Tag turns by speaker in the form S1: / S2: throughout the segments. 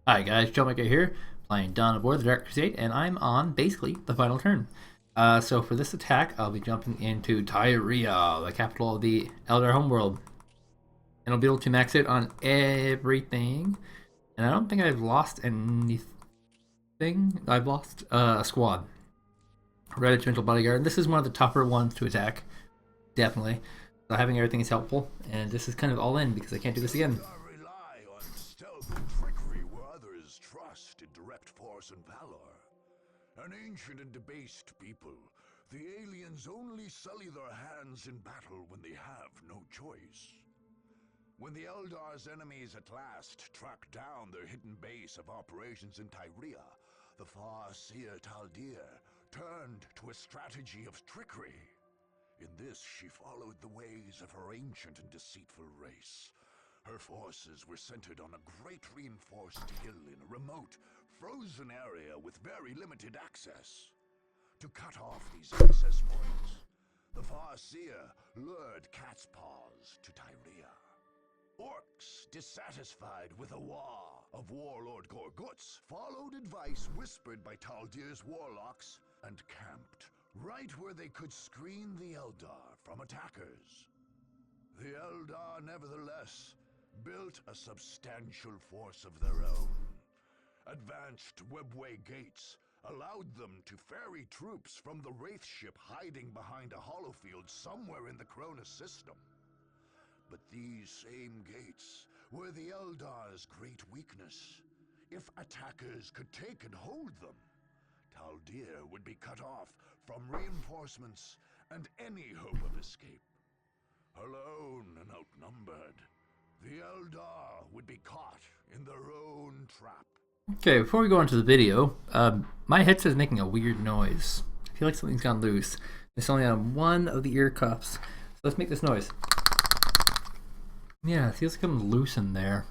S1: Hi guys, Joe Micah here, playing Dawn of War, the Dark Crusade, and I'm on basically the final turn. So for this attack, I'll be jumping into Tyrea, the capital of the Eldar homeworld. And I'll be able to max it on everything. And I don't think I've lost anything. I've lost a squad. Regimental Bodyguard. This is one of the tougher ones to attack, definitely. So having everything is helpful, and this is kind of all in because I can't do this again.
S2: Rely on stealth and trickery where others trust in direct force and valor. An ancient and debased people, the aliens only sully their hands in battle when they have no choice. When the Eldar's enemies at last tracked down their hidden base of operations in Tyrea, the far-seer Taldir turned to a strategy of trickery. In this, she followed the ways of her ancient and deceitful race. Her forces were centered on a great reinforced hill in a remote, frozen area with very limited access. To cut off these access points, the Farseer lured Cat's Paws to Tyrea. Orks, dissatisfied with the war of Warlord Gorguts, followed advice whispered by Taldir's warlocks and camped right where they could screen the Eldar from attackers. The Eldar, nevertheless, built a substantial force of their own. Advanced webway gates allowed them to ferry troops from the Wraith ship hiding behind a holofield somewhere in the Cronus system. But these same gates were the Eldar's great weakness. If attackers could take and hold them, Taldir would be cut off from reinforcements and any hope of escape. Alone and outnumbered, the Eldar would be caught in their own trap.
S1: Okay, before we go into the video, my headset is making a weird noise. I feel like something's gone loose. It's only on one of the ear cuffs. So let's make this noise. Yeah, it feels like I'm loose in there.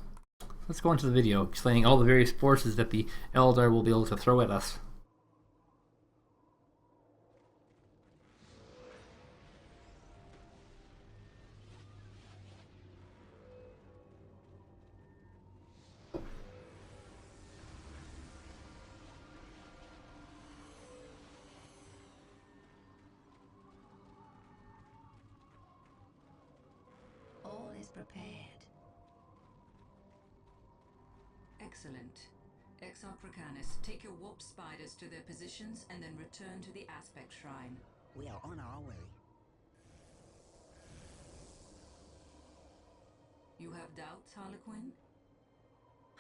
S1: Let's go into the video, explaining all the various forces that the Eldar will be able to throw at us.
S3: All is prepared.
S4: Excellent. Exarchracanis, take your warp spiders to their positions and then return to the aspect shrine.
S3: We are on our way.
S4: You have doubts, Harlequin?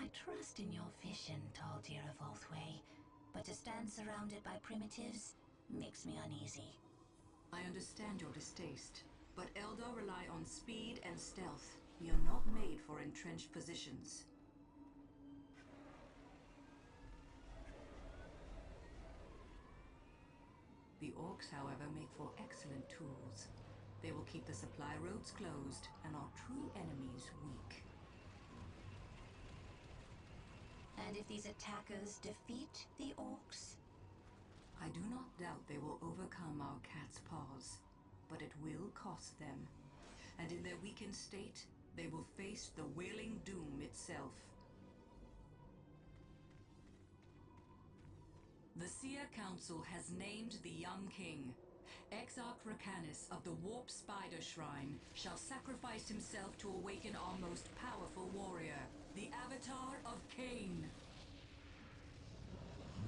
S3: I trust in your vision, Taldir of Oathway, but to stand surrounded by primitives makes me uneasy.
S4: I understand your distaste, but Eldar rely on speed and stealth. We are not made for entrenched positions. The Orks, however, make for excellent tools. They will keep the supply roads closed and our true enemies weak.
S3: And if these attackers defeat the Orks?
S4: I do not doubt they will overcome our Cat's Paws, but it will cost them. And in their weakened state, they will face the wailing doom itself. The Seer Council has named the young king. Exarchracanis of the Warp Spider Shrine shall sacrifice himself to awaken our most powerful warrior, the Avatar of Cain.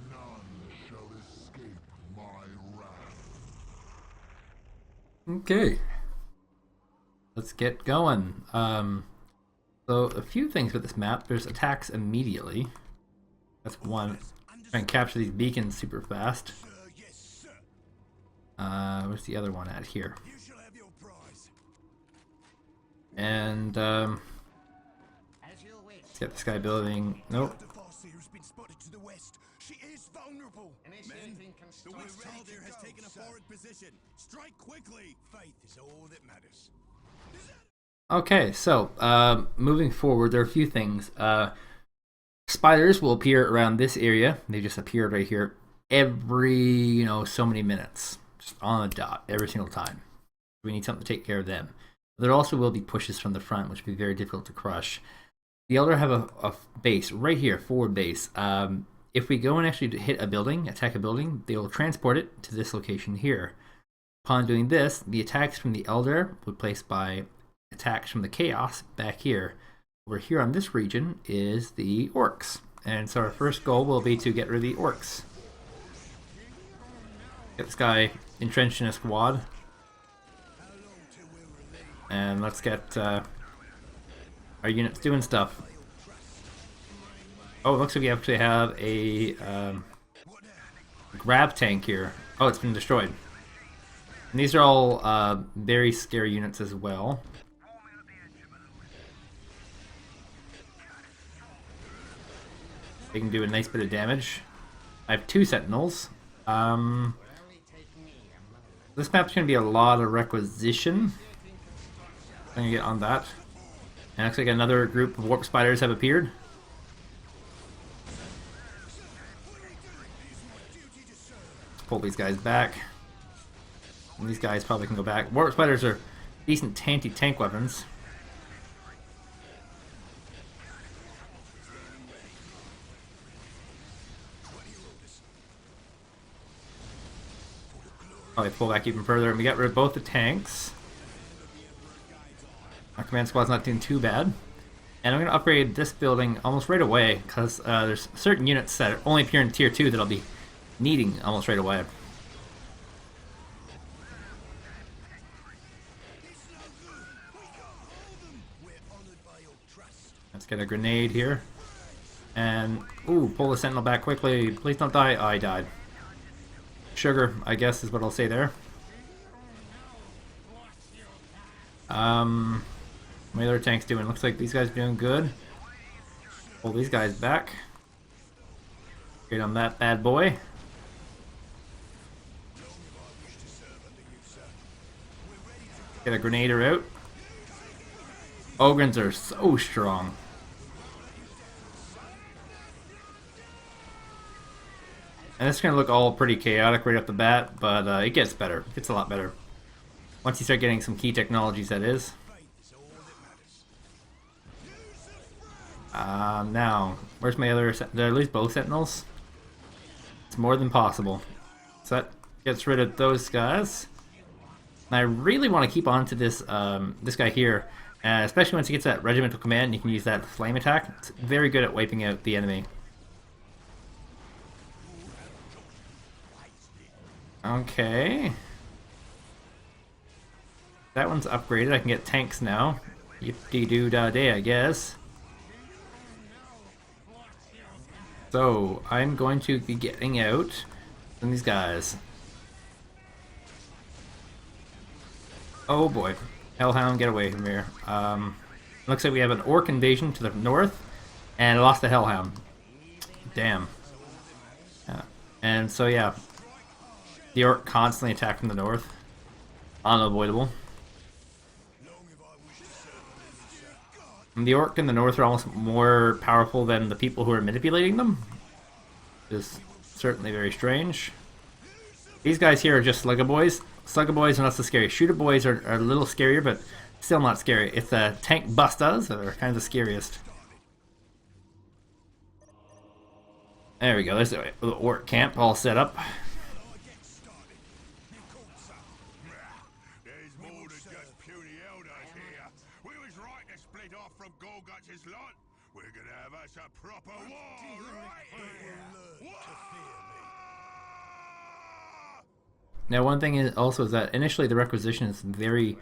S2: None shall escape my wrath.
S1: Okay. Let's get going. So a few things with this map. There's attacks immediately. That's one. Try and capture these beacons super fast. Where's the other one at? Here. And let's get this guy building. Nope.
S5: She is vulnerable. Men, the witch Taldir has taken a forward position. Strike quickly. Faith is all that matters.
S1: Okay, so moving forward, there are a few things. Spiders will appear around this area. They just appeared right here every, so many minutes. Just on the dot, every single time. We need something to take care of them. There also will be pushes from the front, which will be very difficult to crush. The Eldar have a base right here, forward base. If we go and actually hit a building, attack a building, they will transport it to this location here. Upon doing this, the attacks from the Eldar will be placed by attacks from the Chaos back here. Over here on this region is the Orks. And so our first goal will be to get rid of the Orks. Get this guy entrenched in a squad. And let's get our units doing stuff. Oh, it looks like we actually have a grab tank here. Oh, it's been destroyed. And these are all very scary units as well. They can do a nice bit of damage. I have 2 sentinels. This map's going to be a lot of requisition. I'm going to get on that. And looks like another group of warp spiders have appeared. Let's pull these guys back. And these guys probably can go back. Warp spiders are decent tank weapons. Oh, they pull back even further, and we got rid of both the tanks. Our command squad's not doing too bad. And I'm going to upgrade this building almost right away, because there's certain units that only appear in Tier 2 that I'll be needing almost right away. Let's get a grenade here. And, ooh, pull the sentinel back quickly. Please don't die. Oh, I died. Sugar, I guess, is what I'll say there. My other tank's doing. Looks like these guys are doing good. Pull these guys back. Get on that bad boy. Get a grenader out. Ogrins are so strong. And it's going to look all pretty chaotic right off the bat, but it gets better. It gets a lot better. Once you start getting some key technologies, that is. Now, where's my other... Did I lose both sentinels? It's more than possible. So that gets rid of those guys. And I really want to keep on to this, this guy here. Especially once he gets that regimental command, you can use that flame attack. It's very good at wiping out the enemy. Okay. That one's upgraded. I can get tanks now. Yippee-doo-dah-day, I guess. So, I'm going to be getting out from these guys. Oh boy. Hellhound, get away from here. Looks like we have an Orc invasion to the north, and I lost the Hellhound. Damn. And so, yeah. The Orc constantly attack from the north. Unavoidable. And the Orc in the north are almost more powerful than the people who are manipulating them. Is certainly very strange. These guys here are just Slugga Boys. Slugga Boys are not so scary. Shooter Boys are a little scarier, but still not scary. It's the tank bustas that are kind of the scariest. There we go. There's the Orc camp all set up. Now, one thing is also is that initially the requisition is very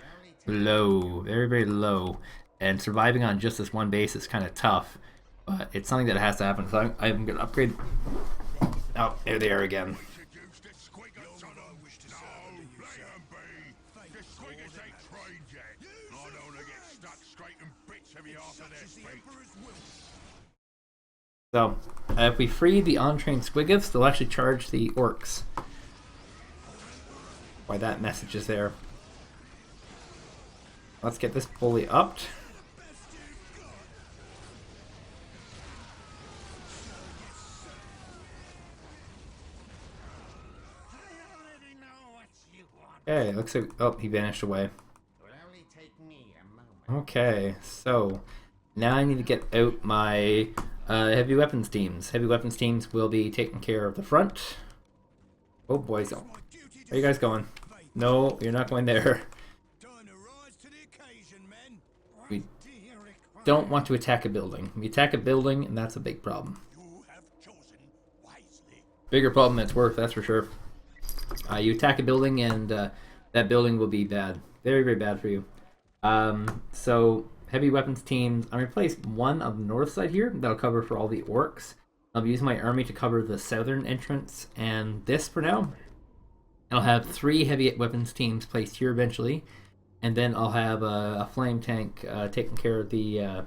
S1: low, very low, and surviving on just this one base is kind of tough. But it's something that has to happen. So I'm going to upgrade. Oh, there they are again. So, if we free the untrained squiggiths, they'll actually charge the Orcs. Why that message is there. Let's get this fully upped. Okay, looks like... Oh, he vanished away. Okay, so... Now I need to get out my heavy weapons teams. Heavy weapons teams will be taking care of the front. Oh boys, where are you guys going? No, you're not going there. We don't want to attack a building. We attack a building, and that's a big problem. Bigger problem than it's worth, that's for sure. You attack a building, and that building will be bad. Very, very bad for you. So, heavy weapons teams. I'm going to place one on the north side here. That'll cover for all the orcs. I'll use my army to cover the southern entrance, and this for now. I'll have 3 heavy weapons teams placed here eventually. And then I'll have a flame tank taking care of the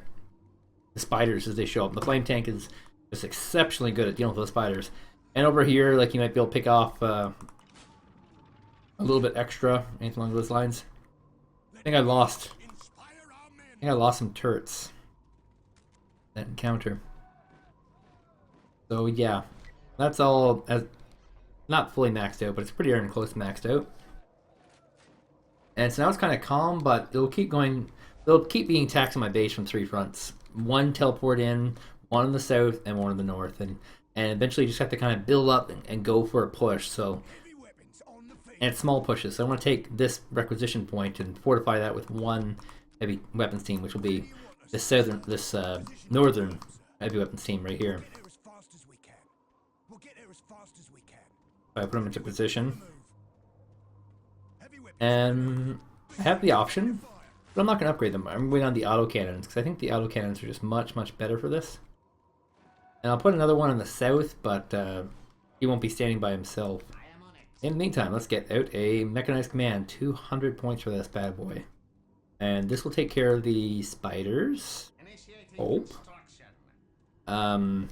S1: spiders as they show up. The flame tank is just exceptionally good at dealing with those spiders. And over here, like, you might be able to pick off a little bit extra, anything along those lines. I think I lost some turrets that encounter. So yeah, that's all not fully maxed out, but it's pretty darn close to maxed out. And so now it's kind of calm, but it'll keep going. They'll keep being attacked on my base from 3 fronts. 1 teleport in, 1 in the south, and 1 in the north. And eventually you just have to kind of build up and go for a push. So, and it's small pushes. So I want to take this requisition point and fortify that with 1 heavy weapons team, which will be this northern heavy weapons team right here. I put them into position. And I have the option, but I'm not going to upgrade them. I'm going on the autocannons, because I think the autocannons are just much, much better for this. And I'll put another one in the south, but he won't be standing by himself. In the meantime, let's get out a mechanized command. 200 points for this bad boy. And this will take care of the spiders. Hope. I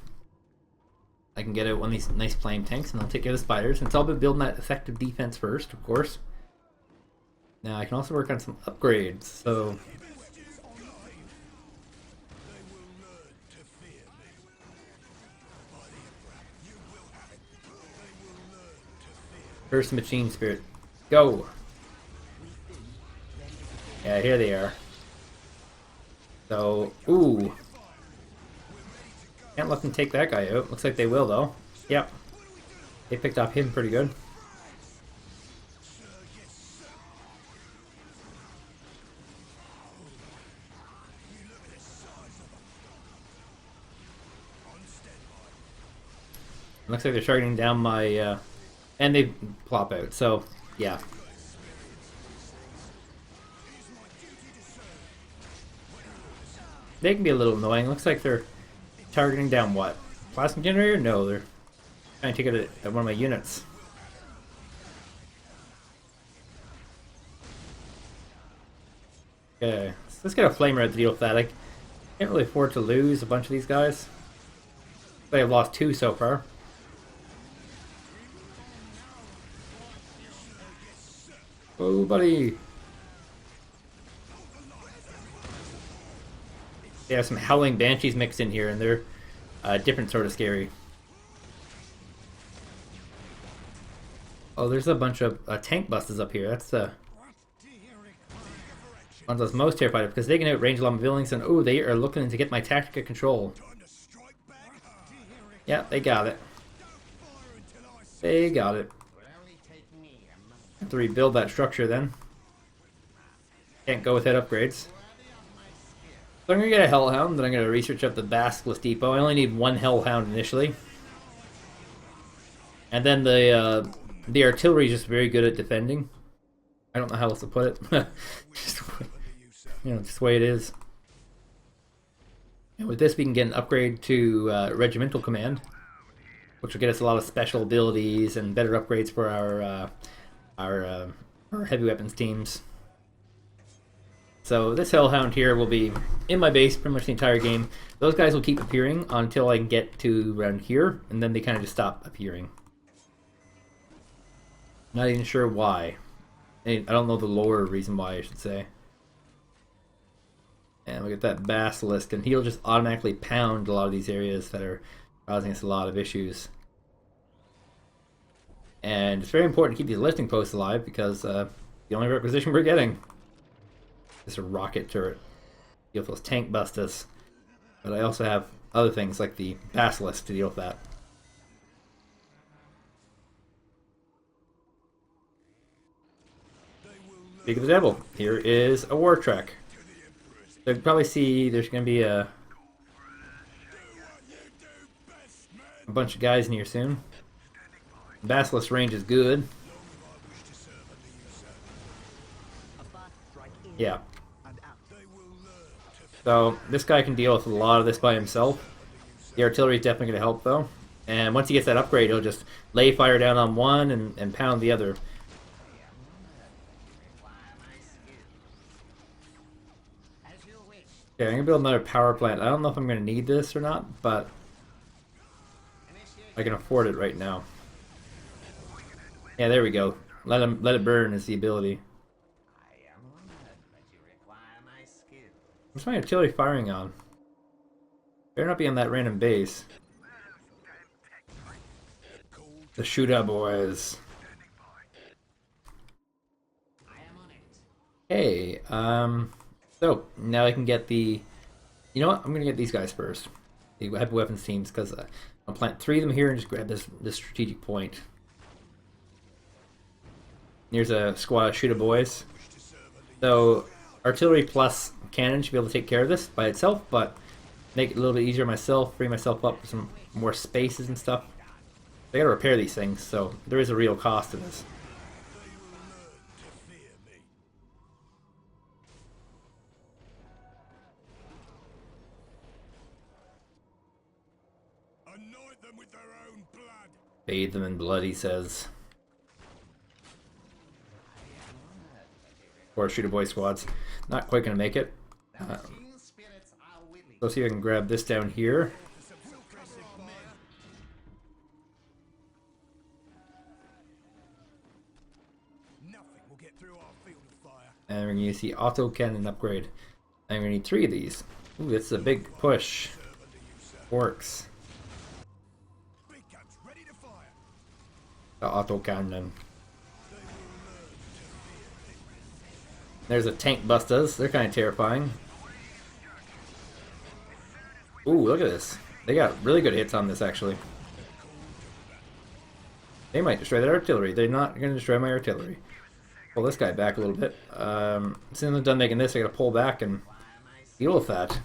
S1: can get out one of these nice flame tanks, and I'll take care of the spiders. And it's all about building that effective defense first, of course. Now I can also work on some upgrades, so... First machine spirit. Go! Yeah, here they are. So, ooh. Can't let them take that guy out. Looks like they will, though. Yep. They picked off him pretty good. Looks like they're targeting down my, and they plop out, so, yeah. They can be a little annoying. Looks like they're targeting down what? Plasma generator? No, they're trying to take it at one of my units. Okay, so let's get a flamer out to deal with that. I can't really afford to lose a bunch of these guys. I've lost 2 so far. Oh, buddy! They have some howling banshees mixed in here, and they're different sort of scary. Oh, there's a bunch of tank buses up here. That's the ones I was most terrified of, because they can outrange a lot of buildings, and oh, they are looking to get my tactical control. Yeah, they got it. They got it. Have to rebuild that structure then. Can't go without upgrades. So I'm going to get a Hellhound, then I'm going to research up the Basilisk Depot. I only need 1 Hellhound initially. And then the artillery is just very good at defending. I don't know how else to put it. just the way it is. And with this we can get an upgrade to Regimental Command, which will get us a lot of special abilities and better upgrades for our heavy weapons teams. So this Hellhound here will be in my base pretty much the entire game. Those guys will keep appearing until I can get to around here, and then they kind of just stop appearing. Not even sure why. I don't know the lore reason why, I should say. And look at that Basilisk, and he'll just automatically pound a lot of these areas that are causing us a lot of issues. And it's very important to keep these listing posts alive, because the only requisition we're getting is a rocket turret. Deal with those tank busters. But I also have other things like the Basilisk to deal with that. Speak of the devil, here is a war trek. So you can probably see there's going to be a bunch of guys in here soon. Basilisk range is good. Yeah. So this guy can deal with a lot of this by himself. The artillery is definitely going to help though. And once he gets that upgrade, he'll just lay fire down on one and pound the other. Okay, I'm going to build another power plant. I don't know if I'm going to need this or not, but I can afford it right now. Yeah, there we go. Let it burn is the ability. What's my artillery firing on? Better not be on that random base. The shooter boys. Hey, so now I can get the. You know what? I'm gonna get these guys first. The heavy weapons teams, because I'll plant 3 of them here and just grab this strategic point. Here's a squad of shooter boys. So artillery plus cannon should be able to take care of this by itself, but make it a little bit easier myself, free myself up for some more spaces and stuff. I gotta repair these things, so there is a real cost to this.
S5: Anoint them with their own blood.
S1: Bathe them in blood, he says. 4 shooter boy squads. Not quite gonna make it. Let's see if I can grab this down here. And we're gonna use the auto cannon upgrade. I'm gonna need 3 of these. Ooh, that's a big push. Orks. The auto cannon. There's a tank bustas. They're kind of terrifying. Ooh, look at this. They got really good hits on this, actually. They might destroy that artillery. They're not going to destroy my artillery. Pull this guy back a little bit. As soon as I'm done making this, I got to pull back and deal with that.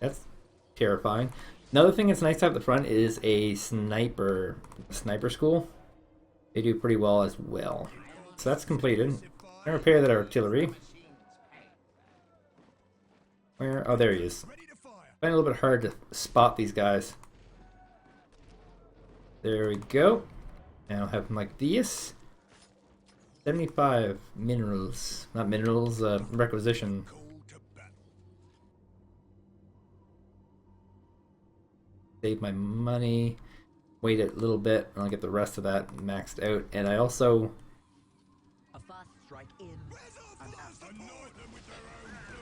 S1: That's terrifying. Another thing that's nice to have at the front is a sniper school. They do pretty well as well. So that's completed. I repair that artillery. Where? Oh, there he is. Find a little bit hard to spot these guys. There we go. Now have them like this. 75 minerals. Not minerals, requisition. Save my money. Wait a little bit and I'll get the rest of that maxed out. And I also...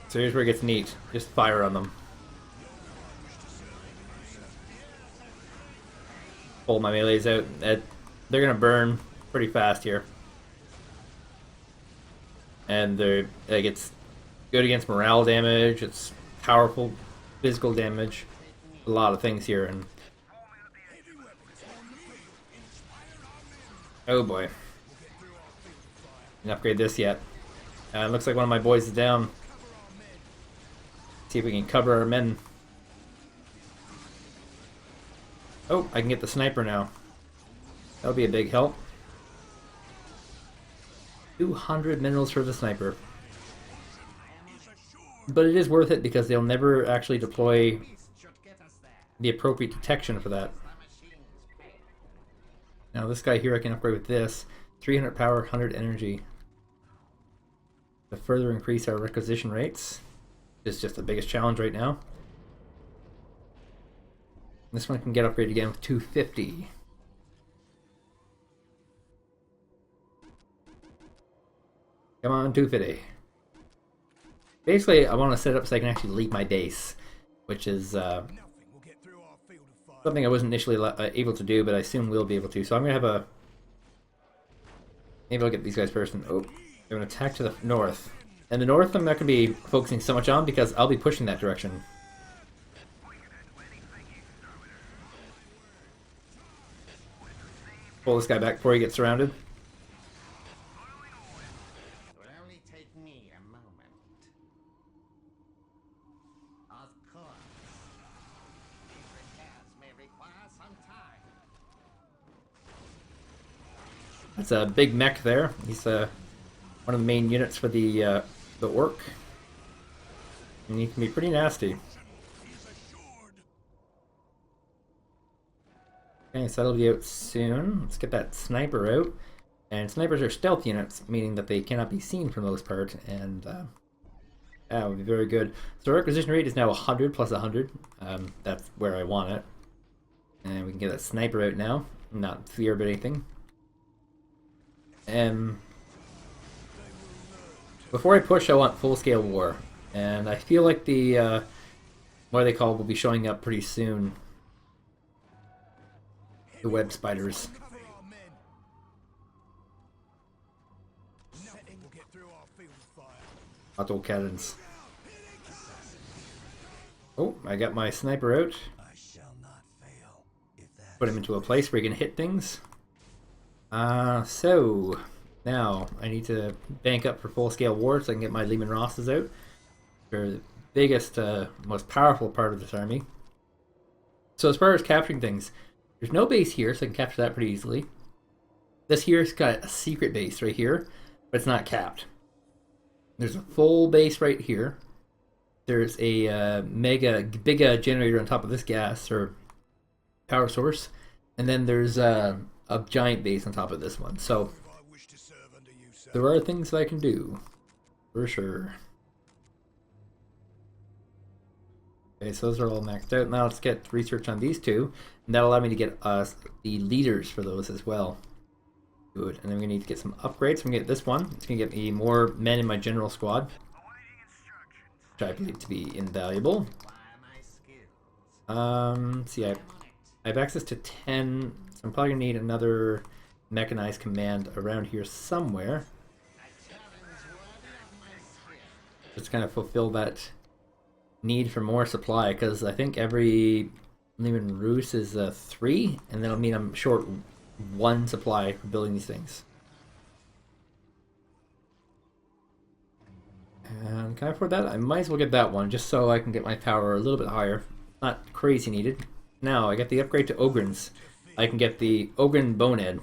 S1: So here's where it gets neat. Just fire on them. Pull my melees out. They're gonna burn pretty fast here. And like, it's good against morale damage, it's powerful physical damage. A lot of things here, and oh boy. Didn't upgrade this yet. It looks like one of my boys is down. See if we can cover our men. Oh, I can get the sniper now. That'll be a big help. 200 minerals for the sniper. But it is worth it because they'll never actually deploy the appropriate detection for that. Now this guy here I can upgrade with this. 300 power, 100 energy. To further increase our requisition rates. This is just the biggest challenge right now. This one can get upgraded again with 250. Come on, 250. Basically, I want to set it up so I can actually leave my base, which is something I wasn't initially able to do, but I soon will be able to. So I'm going to have a... Maybe I'll get these guys first. And, oh, they're going to attack to the north. And the north I'm not going to be focusing so much on because I'll be pushing that direction. pull this guy back before he gets surrounded.
S6: It will only take me a moment. Of course. These repairs may require some time.
S1: That's a big mech there. He's one of the main units for the Orc. And he can be pretty nasty. Okay, so that'll be out soon. Let's get that sniper out. And snipers are stealth units, meaning that they cannot be seen for the most part. And that would be very good. So our acquisition rate is now 100 plus 100. That's where I want it. And we can get that sniper out now. Not fear about anything. Before I push, I want full-scale war. And I feel like the, what are they called, will be showing up pretty soon. The web spiders. Auto cannons. Oh, I got my sniper out. Put him into a place where he can hit things. So now I need to bank up for full-scale war so I can get my Lehman Rosses out. They're the biggest, most powerful part of this army. So as far as capturing things, there's no base here, so I can capture that pretty easily. This here's got a secret base right here, but it's not capped. There's a full base right here. There's a big generator on top of this gas or power source, and then there's a giant base on top of this one. So there are things that I can do, for sure. Okay, so those are all maxed out. Now let's get research on these two, and that'll allow me to get us the leaders for those as well. Good, and then we're gonna need to get some upgrades. I'm gonna get this one. It's gonna get me more men in my general squad, which I believe to be invaluable. See, I have access to 10, so I'm probably gonna need another mechanized command around here somewhere. Just kind of fulfill that need for more supply, because I think every Lehman Roos is 3, and that'll mean I'm short 1 supply for building these things. And can I afford that? I might as well get that one, just so I can get my power a little bit higher. Not crazy needed. Now, I get the upgrade to Ogrins. I can get the Ogren Bonehead.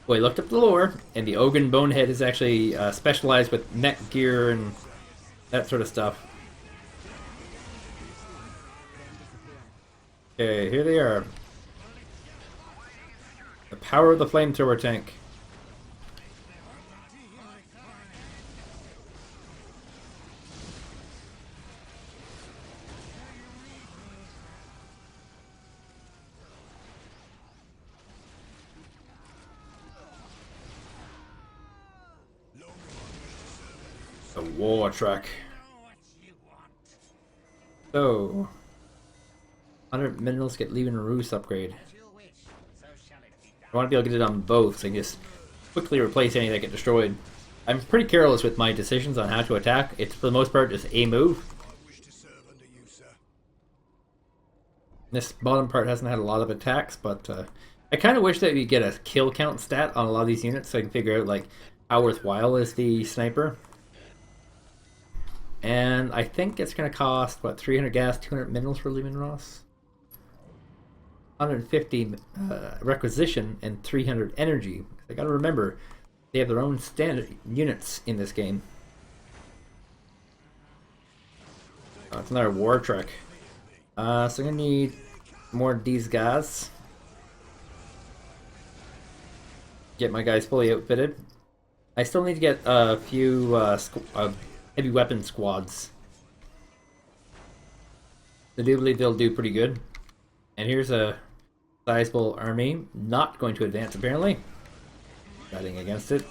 S1: Well, I looked up the lore, and the Ogren Bonehead is actually specialized with neck gear and that sort of stuff. Okay, here they are. The power of the flamethrower tank. The war truck. So 100 minerals get Lehman Roos upgrade. I want to be able to get it on both, so I can just quickly replace any that get destroyed. I'm pretty careless with my decisions on how to attack. It's for the most part just a move. This bottom part hasn't had a lot of attacks, but I kind of wish that we get a kill count stat on a lot of these units so I can figure out like how worthwhile is the sniper. And I think it's going to cost, what, 300 gas, 200 minerals for Lehman Ross? 150 requisition, and 300 energy. I gotta remember, they have their own standard units in this game. Oh, it's another war truck. So I'm gonna need more of these guys. Get my guys fully outfitted. I still need to get a few heavy weapon squads. I do believe they'll do pretty good. And here's a sizable army, not going to advance apparently. Fighting against it.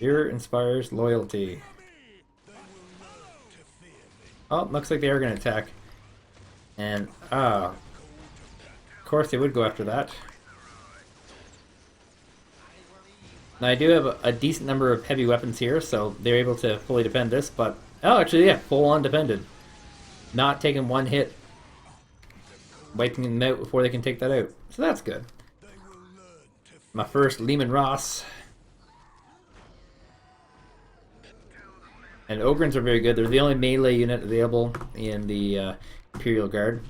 S1: Fear inspires loyalty. Oh, looks like they are going to attack. And, of course they would go after that. Now I do have a decent number of heavy weapons here, so they're able to fully defend this, but... Oh, actually, yeah, full-on defended. Not taking one hit wiping them out before they can take that out. So that's good. My first Lehman Ross. And Ogrins are very good. They're the only melee unit available in the Imperial Guard.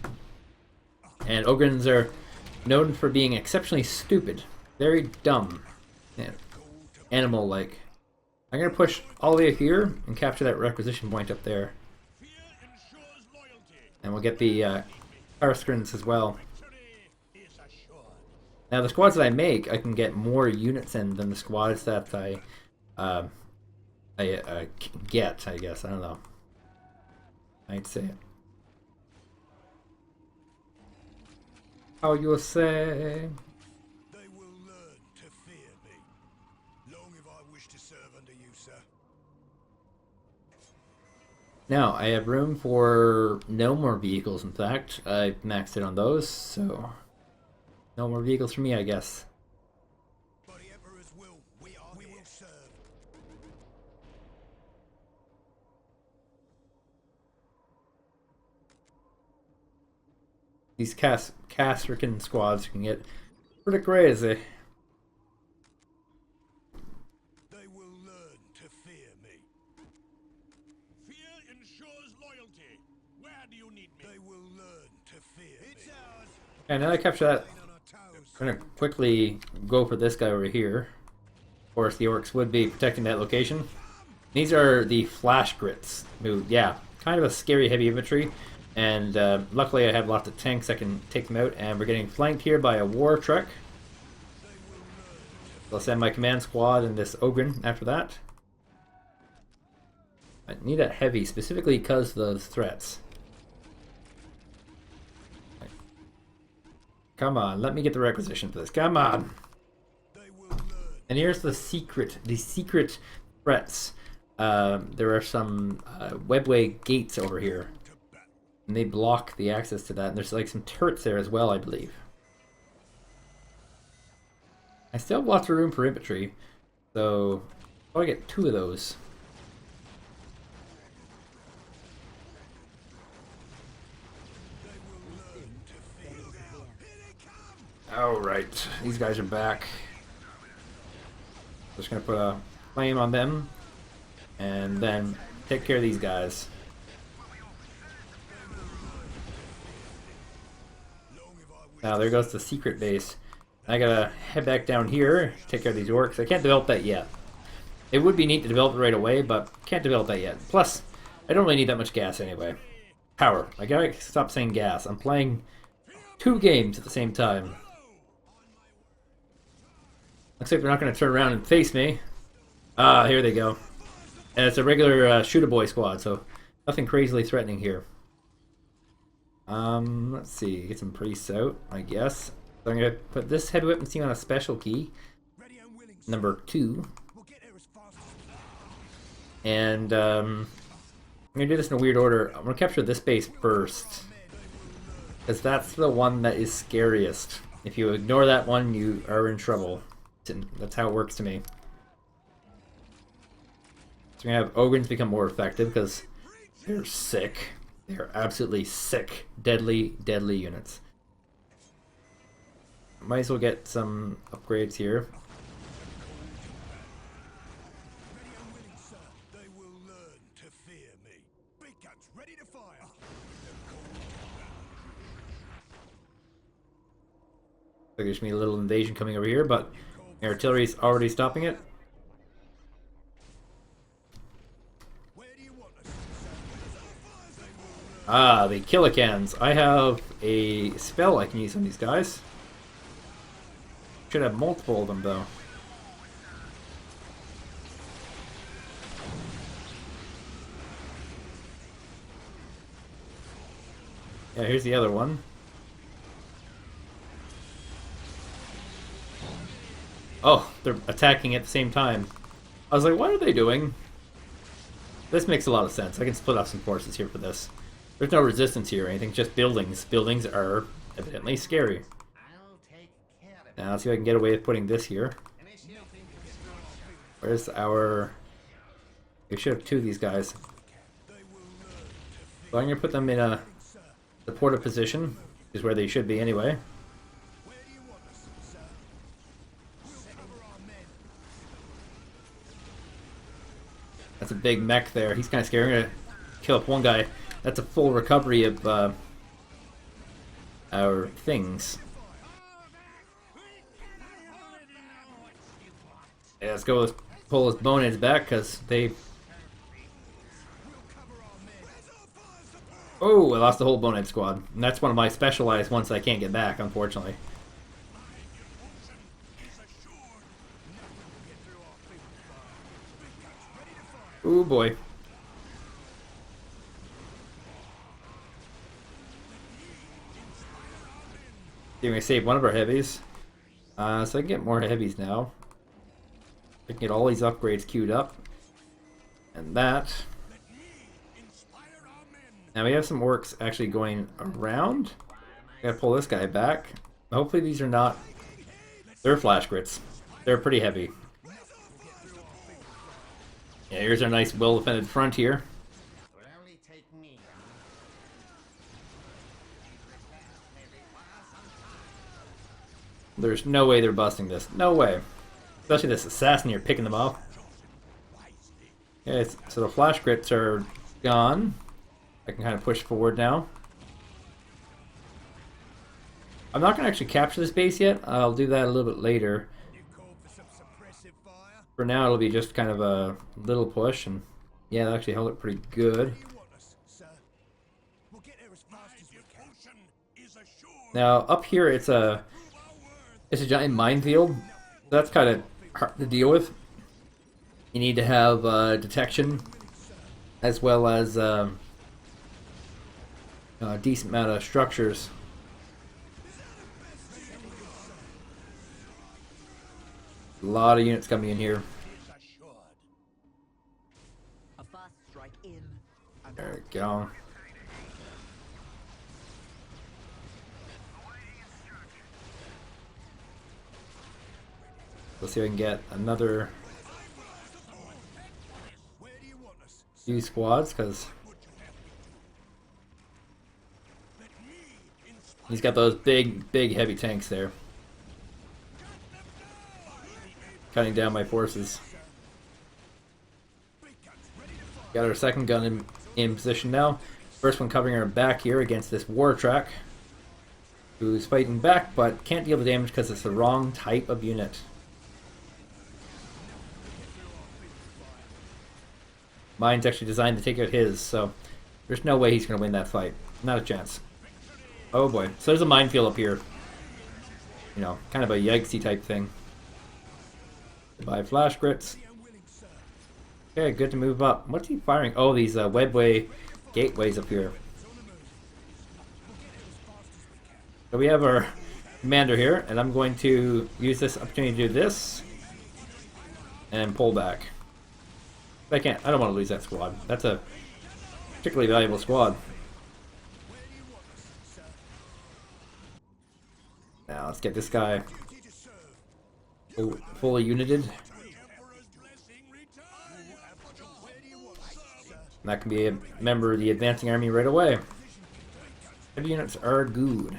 S1: And Ogrins are known for being exceptionally stupid. Very dumb. Yeah. Animal-like. I'm going to push all the way here and capture that requisition point up there. And we'll get the Arskrins as well. Now the squads that I make, I can get more units in than the squads that I get, I guess. I don't know. I'd say it. How you say?
S5: They will learn to fear me. Long if I wish to serve under you, sir.
S1: Now, I have room for no more vehicles, in fact. I maxed it on those, so no more vehicles for me, I guess.
S5: By the Emperor's will, we will serve.
S1: These Castrican squads can get pretty crazy.
S5: They will learn to fear me. Fear ensures loyalty. Where do you need me? They will learn to fear me. It's ours.
S1: And now I capture that. I'm gonna quickly go for this guy over here. Of course, the Orcs would be protecting that location. These are the Flash Grits, who, yeah, kind of a scary heavy infantry. And luckily I have lots of tanks, I can take them out. And we're getting flanked here by a war truck. I'll send my command squad and this Ogren after that. I need a heavy, specifically because of those threats. Come on, let me get the requisition for this. Come on! And here's the secret threats. There are some webway gates over here. And they block the access to that. And there's like some turrets there as well, I believe. I still have lots of room for infantry. So I'll probably get 2 of those. Alright, these guys are back. Just gonna put a flame on them. And then take care of these guys. Now there goes the secret base. I gotta head back down here, take care of these Orcs. I can't develop that yet. It would be neat to develop it right away, but can't develop that yet. Plus, I don't really need that much gas anyway. Power. I gotta stop saying gas. I'm playing 2 games at the same time. Looks like they're not gonna turn around and face me. Ah, here they go. And it's a regular shoot-a-boy squad, so nothing crazily threatening here. Let's see, get some priests out, I guess. So I'm gonna put this heavy weapon team on a special key, number 2. And I'm gonna do this in a weird order. I'm gonna capture this base first, because that's the one that is scariest. If you ignore that one, you are in trouble. That's how it works to me. So we're gonna have Ogrins become more effective because they're sick. They're absolutely sick, deadly units. Might as well get some upgrades here. So there's me a little invasion coming over here, but artillery's already stopping it. Ah, the Killicans. I have a spell I can use on these guys. Should have multiple of them, though. Yeah, here's the other one. Oh, they're attacking at the same time. I was like, what are they doing? This makes a lot of sense. I can split up some forces here for this. There's no resistance here or anything, just buildings. Buildings are evidently scary. Now let's see if I can get away with putting this here. Where's our... We should have 2 of these guys. So I'm going to put them in a supportive position. is where they should be anyway.
S5: Where do you want us, sir? We'll cover our men.
S1: That's a big mech there. He's kind of scary. We're gonna kill up one guy. That's a full recovery of our things. Yeah, let's go pull his boneheads back because they. Oh, I lost the whole bonehead squad. And that's one of my specialized ones that I can't get back, unfortunately. Oh boy. We're gonna save one of our heavies. So I can get more heavies now. I can get all these upgrades queued up. And that. Now we have some orcs actually going around. Gotta pull this guy back. Hopefully these are not... They're flash grits. They're pretty heavy. Yeah, here's our nice well-defended front here.
S6: Will only take me.
S1: There's no way they're busting this. No way. Especially this assassin here picking them off. Okay, so the flash grits are gone. I can kind of push forward now. I'm not going to actually capture this base yet. I'll do that a little bit later. For now, it'll be just kind of a little push, and yeah, that actually held it pretty good. Now, up here, it's a giant minefield. That's kind of hard to deal with. You need to have detection, as well as a decent amount of structures. A lot of units coming in here. There we go. Let's see if I can get another few squads, because he's got those big heavy tanks there. Cutting down my forces. Got our second gun in position now. First one covering our back here against this war track, who's fighting back but can't deal the damage because it's the wrong type of unit. Mine's actually designed to take out his, so there's no way he's going to win that fight. Not a chance. Oh boy. So there's a minefield up here. You know, kind of a yikesy type thing. Buy flash grits. Okay, good to move up. What's he firing? Oh, these webway gateways up here. So we have our commander here, and I'm going to use this opportunity to do this and pull back. I can't. I don't want to lose that squad. That's a particularly valuable squad. Now let's get this guy fully united. And that can be a member of the advancing army right away. Heavy units are good.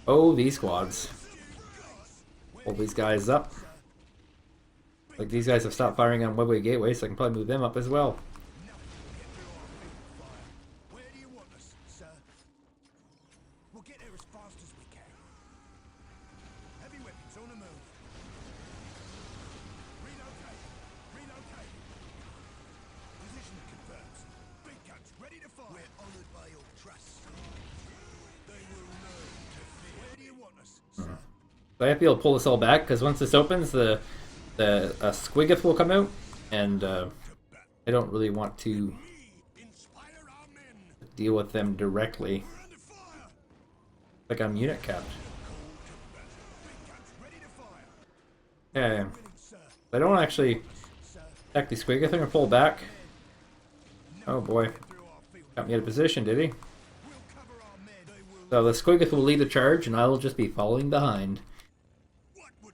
S1: Oh, these squads. Pull these guys up. Like, these guys have stopped firing on webway gateways, so I can probably move them up as well. So I have to be able to pull this all back, because once this opens, the squiggith will come out, and I don't really want to deal with them directly. Like I'm unit capped. Okay. I don't actually attack the squiggith. I'm gonna pull back. Oh boy. Got me out of position, did he? So the squiggith will lead the charge, and I will just be following behind.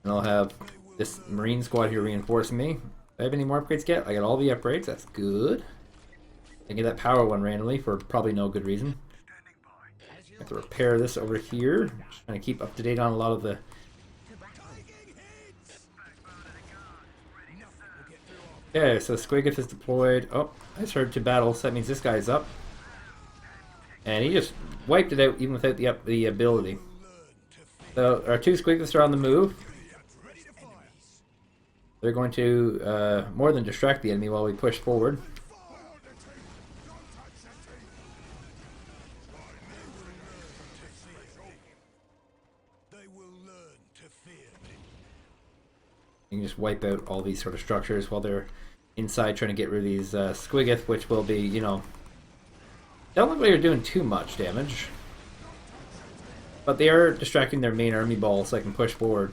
S1: And I'll have this marine squad here reinforcing me. Do I have any more upgrades yet? I got all the upgrades. That's good. I get that power one randomly for probably no good reason. I have to repair this over here. Just trying to keep up to date on a lot of the. Okay, so Squiggoth is deployed. Oh, I just heard to battle, so that means this guy's up. And he just wiped it out even without the ability. So our 2 Squiggoths are on the move. They're going to more than distract the enemy while we push forward. You can just wipe out all these sort of structures while they're inside trying to get rid of these Squiggoth, which will be, you know, don't look like they're doing too much damage. But they are distracting their main army ball so I can push forward.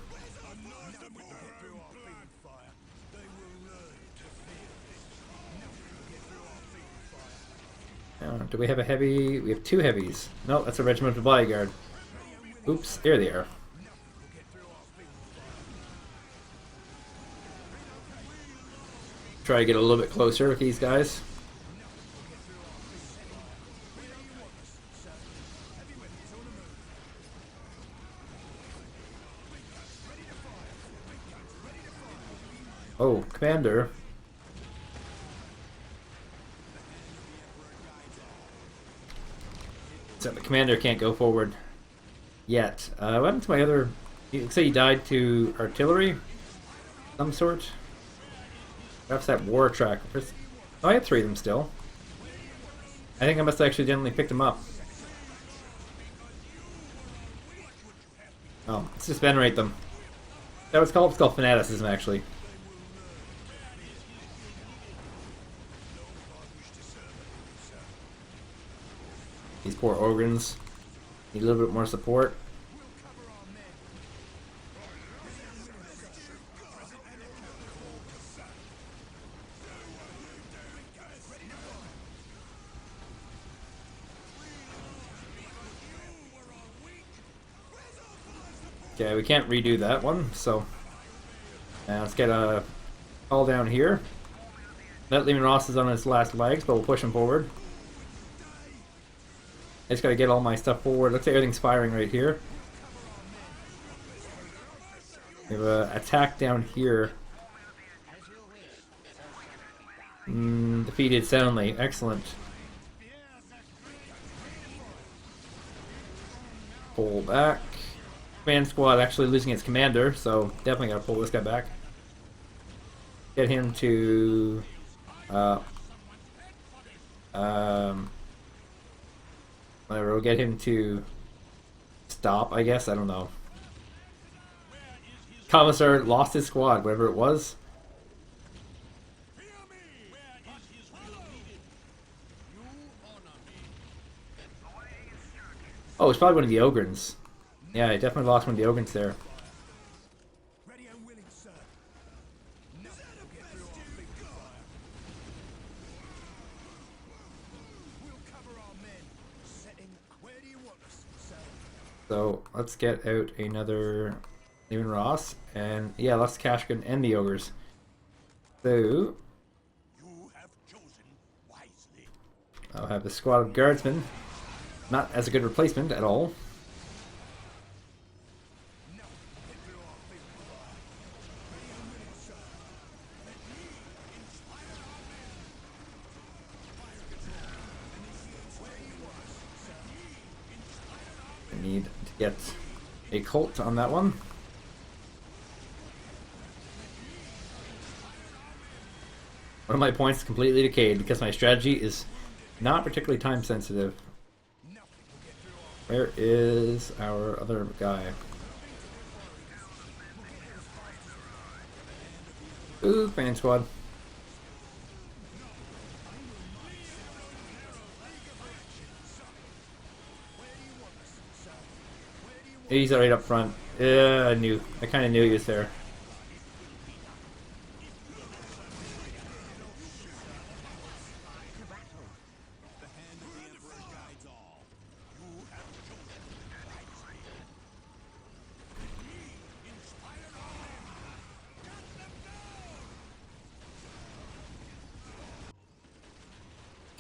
S1: Do we have a heavy? We have 2 heavies. No, that's a regimental bodyguard. Oops, there they are. Try to get a little bit closer with these guys. Oh, Commander. So the Commander can't go forward yet. What happened to my other... You say he died to artillery? Some sort? Perhaps that war track. Oh, I have 3 of them still. I think I must have accidentally picked them up. Oh, let's just venerate them. That was called? It's called fanaticism, actually. These poor Ogrins need a little bit more support. Okay, we can't redo that one, so let's get a call down here. That Lehman Ross is on his last legs, but we'll push him forward. I just gotta get all my stuff forward. Looks like everything's firing right here. We have an attack down here. Defeated soundly. Excellent. Pull back. Command squad actually losing its commander, so definitely gotta pull this guy back. Get him to whatever, we'll get him to stop, I guess. I don't know. Commissar lost his squad, whatever it was. Oh, it's probably one of the Ogrins. Yeah, I definitely lost one of the Ogrins there. So let's get out another Lehman Ross, and yeah, let's Kashkin and the Ogres. So I'll have the squad of guardsmen, not as a good replacement at all. I need to get a cult on that one. One of my points completely decayed because my strategy is not particularly time sensitive. Where is our other guy? Ooh, fan squad. He's right up front. I kind of knew he was there.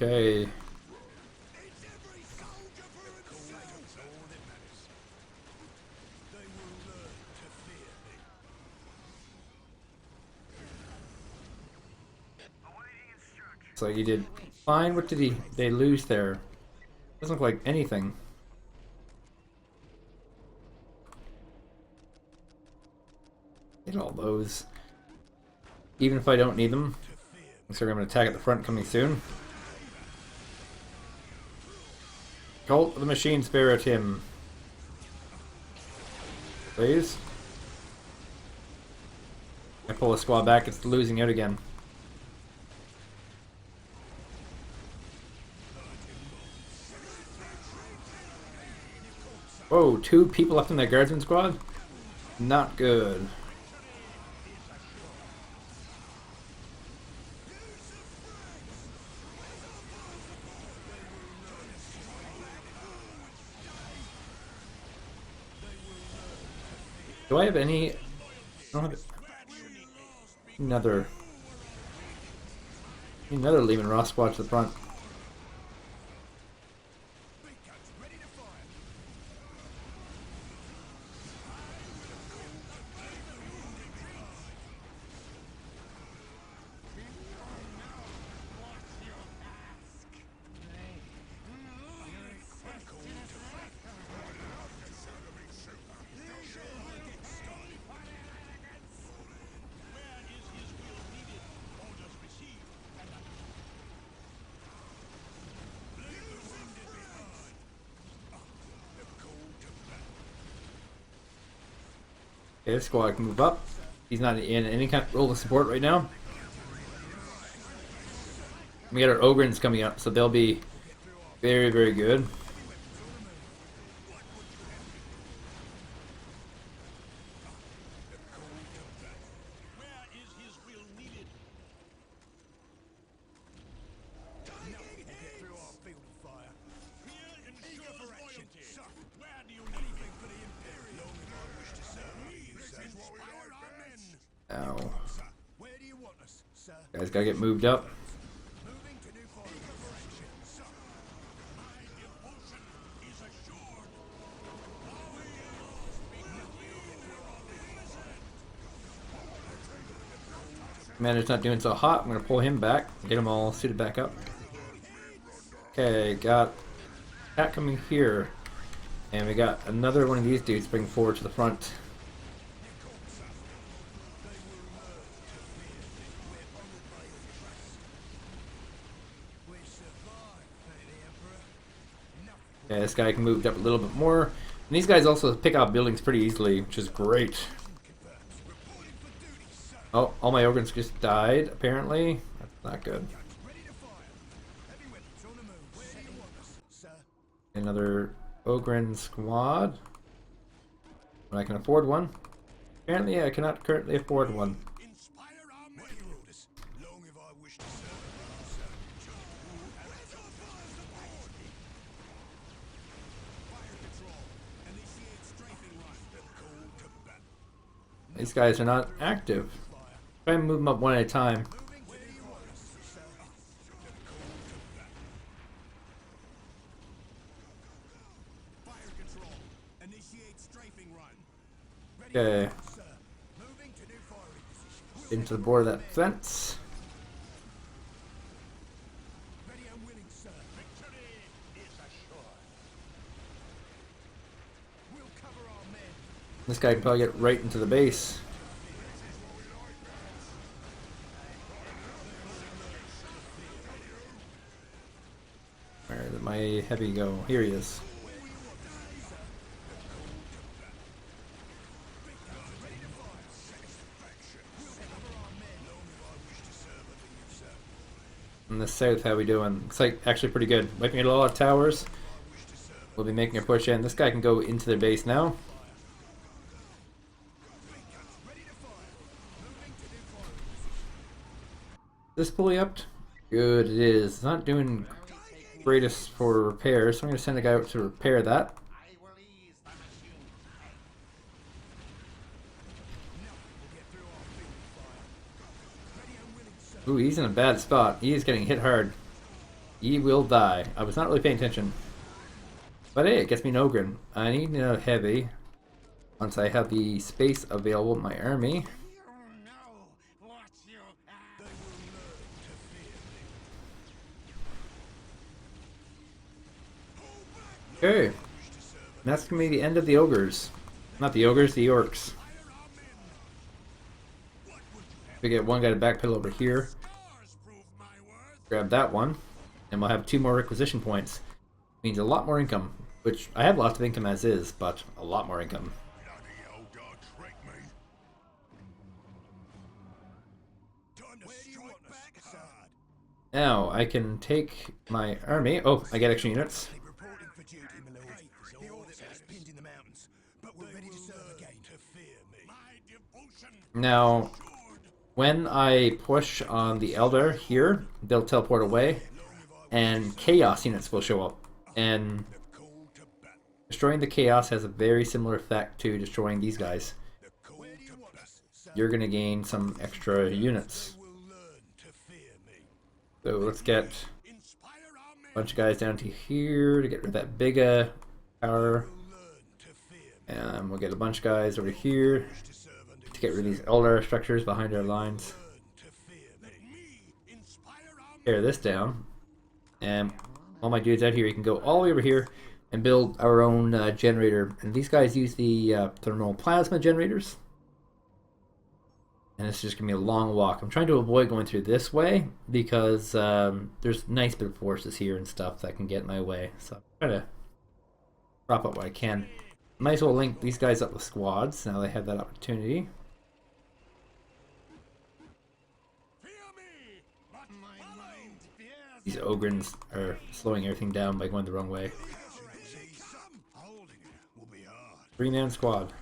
S1: Okay.
S5: It's every soldier for himself. All that matters. They will learn to fear me.
S1: So you did fine. What did they lose there? Doesn't look like anything. Get all those. Even if I don't need them. So I'm going to attack at the front coming soon. Cult of the Machine Spirit him. Please. I pull a squad back, it's losing out again. Whoa, 2 people left in that guardsman squad? Not good. Do I have any? I don't have another Lehman Ross squad to the front. Okay, this squad can move up. He's not in any kind of role of support right now. We got our Ogrins coming up, so they'll be very, very good. Ow.
S5: Where do you want us, sir?
S1: Guys gotta get moved up.
S5: Moving to new forest direction, sir. My devotion is assured.
S1: Commander's not doing so hot. I'm gonna pull him back, get him all suited back up. Okay, got that coming here. And we got another one of these dudes bring forward to the front. Yeah, this guy can move up a little bit more. And these guys also pick out buildings pretty easily, which is great. Oh, all my Ogrins just died, apparently. That's not good. Another Ogren squad. When I can afford one. Apparently I cannot currently afford one. These guys are not active. Try and move them up one at a time. Okay. Into the board of that fence. This guy can probably get right into the base. Where did my heavy go? Here he is. In the south, how we doing? Looks like actually pretty good. Wiping out a lot of towers. We'll be making a push in. This guy can go into their base now. This fully upped? Good, it is. It's not doing greatest for repairs, so I'm going to send a guy out to repair that. Ooh, he's in a bad spot. He is getting hit hard. Ye will die. I was not really paying attention. But hey, it gets me an Ogren. I need a heavy. Once I have the space available in my army.
S6: You know what you are.
S1: Okay. And that's gonna be the end of the ogres. Not the ogres, the orcs. We get one guy to backpedal over here. Grab that one. And we'll have 2 more requisition points. Means a lot more income. Which, I have lots of income as is, but a lot more income.
S2: Bloody Eldar trick me. Time to strike back hard.
S1: Now, I can take my army. Oh, I get extra units.
S5: Reporting for duty, my lord. The orders are pinned in the mountains, but we're ready to serve again.
S2: To fear me. My devotion.
S1: Now, when I push on the Elder here, they'll teleport away, and Chaos units will show up. And destroying the Chaos has a very similar effect to destroying these guys. You're going to gain some extra units. So let's get a bunch of guys down to here to get rid of that big power. And we'll get a bunch of guys over here to get rid of these Eldar structures behind our lines. Tear this down. And all my dudes out here, you can go all the way over here and build our own generator. And these guys use the thermal plasma generators. And it's just going to be a long walk. I'm trying to avoid going through this way because there's nice bit of forces here and stuff that can get in my way. So I'm trying to prop up what I can. Might as well link these guys up with squads now they have that opportunity. These Ogrins are slowing everything down by going the wrong way. 3-man squad.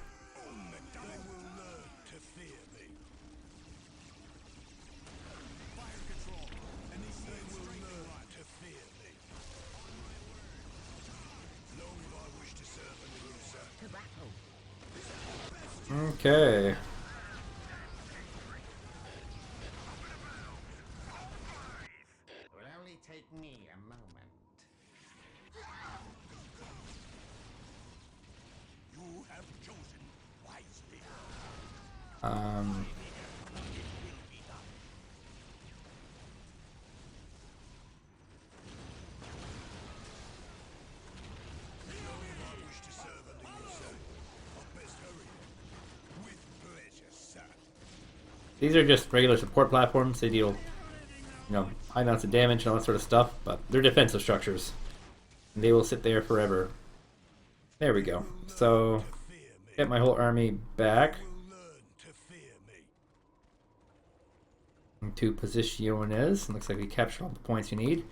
S1: Okay.
S6: It will only take me a moment.
S2: You have chosen wisely.
S1: These are just regular support platforms. They deal, high amounts of damage and all that sort of stuff, but they're defensive structures. And they will sit there forever. There we go. So, get my whole army back into posiciones. Looks like we captured all the points you need.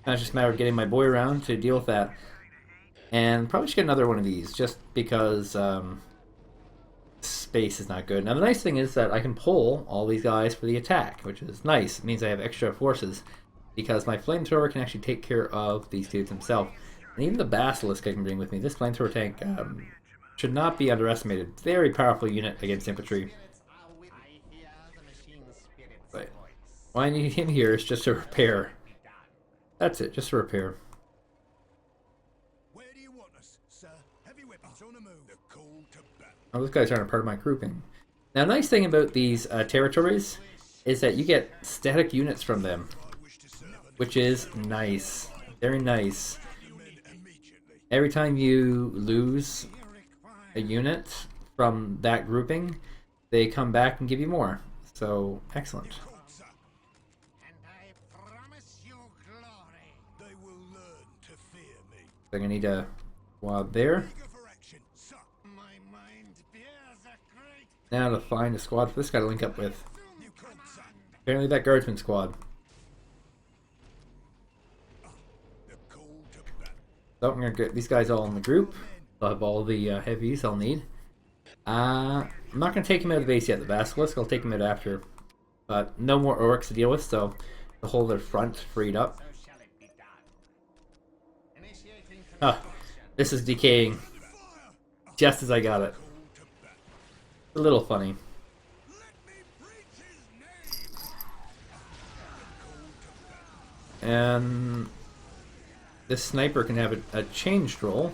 S1: Now it's just a matter of getting my boy around to deal with that. And probably should get another one of these, just because space is not good. Now the nice thing is that I can pull all these guys for the attack, which is nice. It means I have extra forces, because my flamethrower can actually take care of these dudes himself. And even the Basilisk I can bring with me. This flamethrower tank should not be underestimated. Very powerful unit against infantry. But why I need him here is just to repair. That's it, just to repair.
S5: Where do you want us, sir? Heavy weapons on the move. The call to battle.
S1: Oh, those guys aren't a part of my grouping. Now, the nice thing about these territories is that you get static units from them, which is nice. Very nice. Every time you lose a unit from that grouping, they come back and give you more. So, excellent.
S6: And I promise you glory.
S2: They will learn to fear me.
S1: I'm gonna need a squad there.
S5: Eager for action, sir.
S6: My mind bears a great
S1: Now to find a squad for this guy to link up with.
S5: You call, sir.
S1: Apparently that guardsman squad.
S2: The call to battle.
S1: So I'm gonna get these guys all in the group. I'll have all the heavies I'll need. I'm not gonna take him out of the base yet, the Basilisk. I'll take him out after. But no more Orks to deal with, so the whole their front freed up.
S6: so shall it be done. Initiating
S1: Ah, this is decaying just as I got it. A little funny. and this sniper can have a changed role.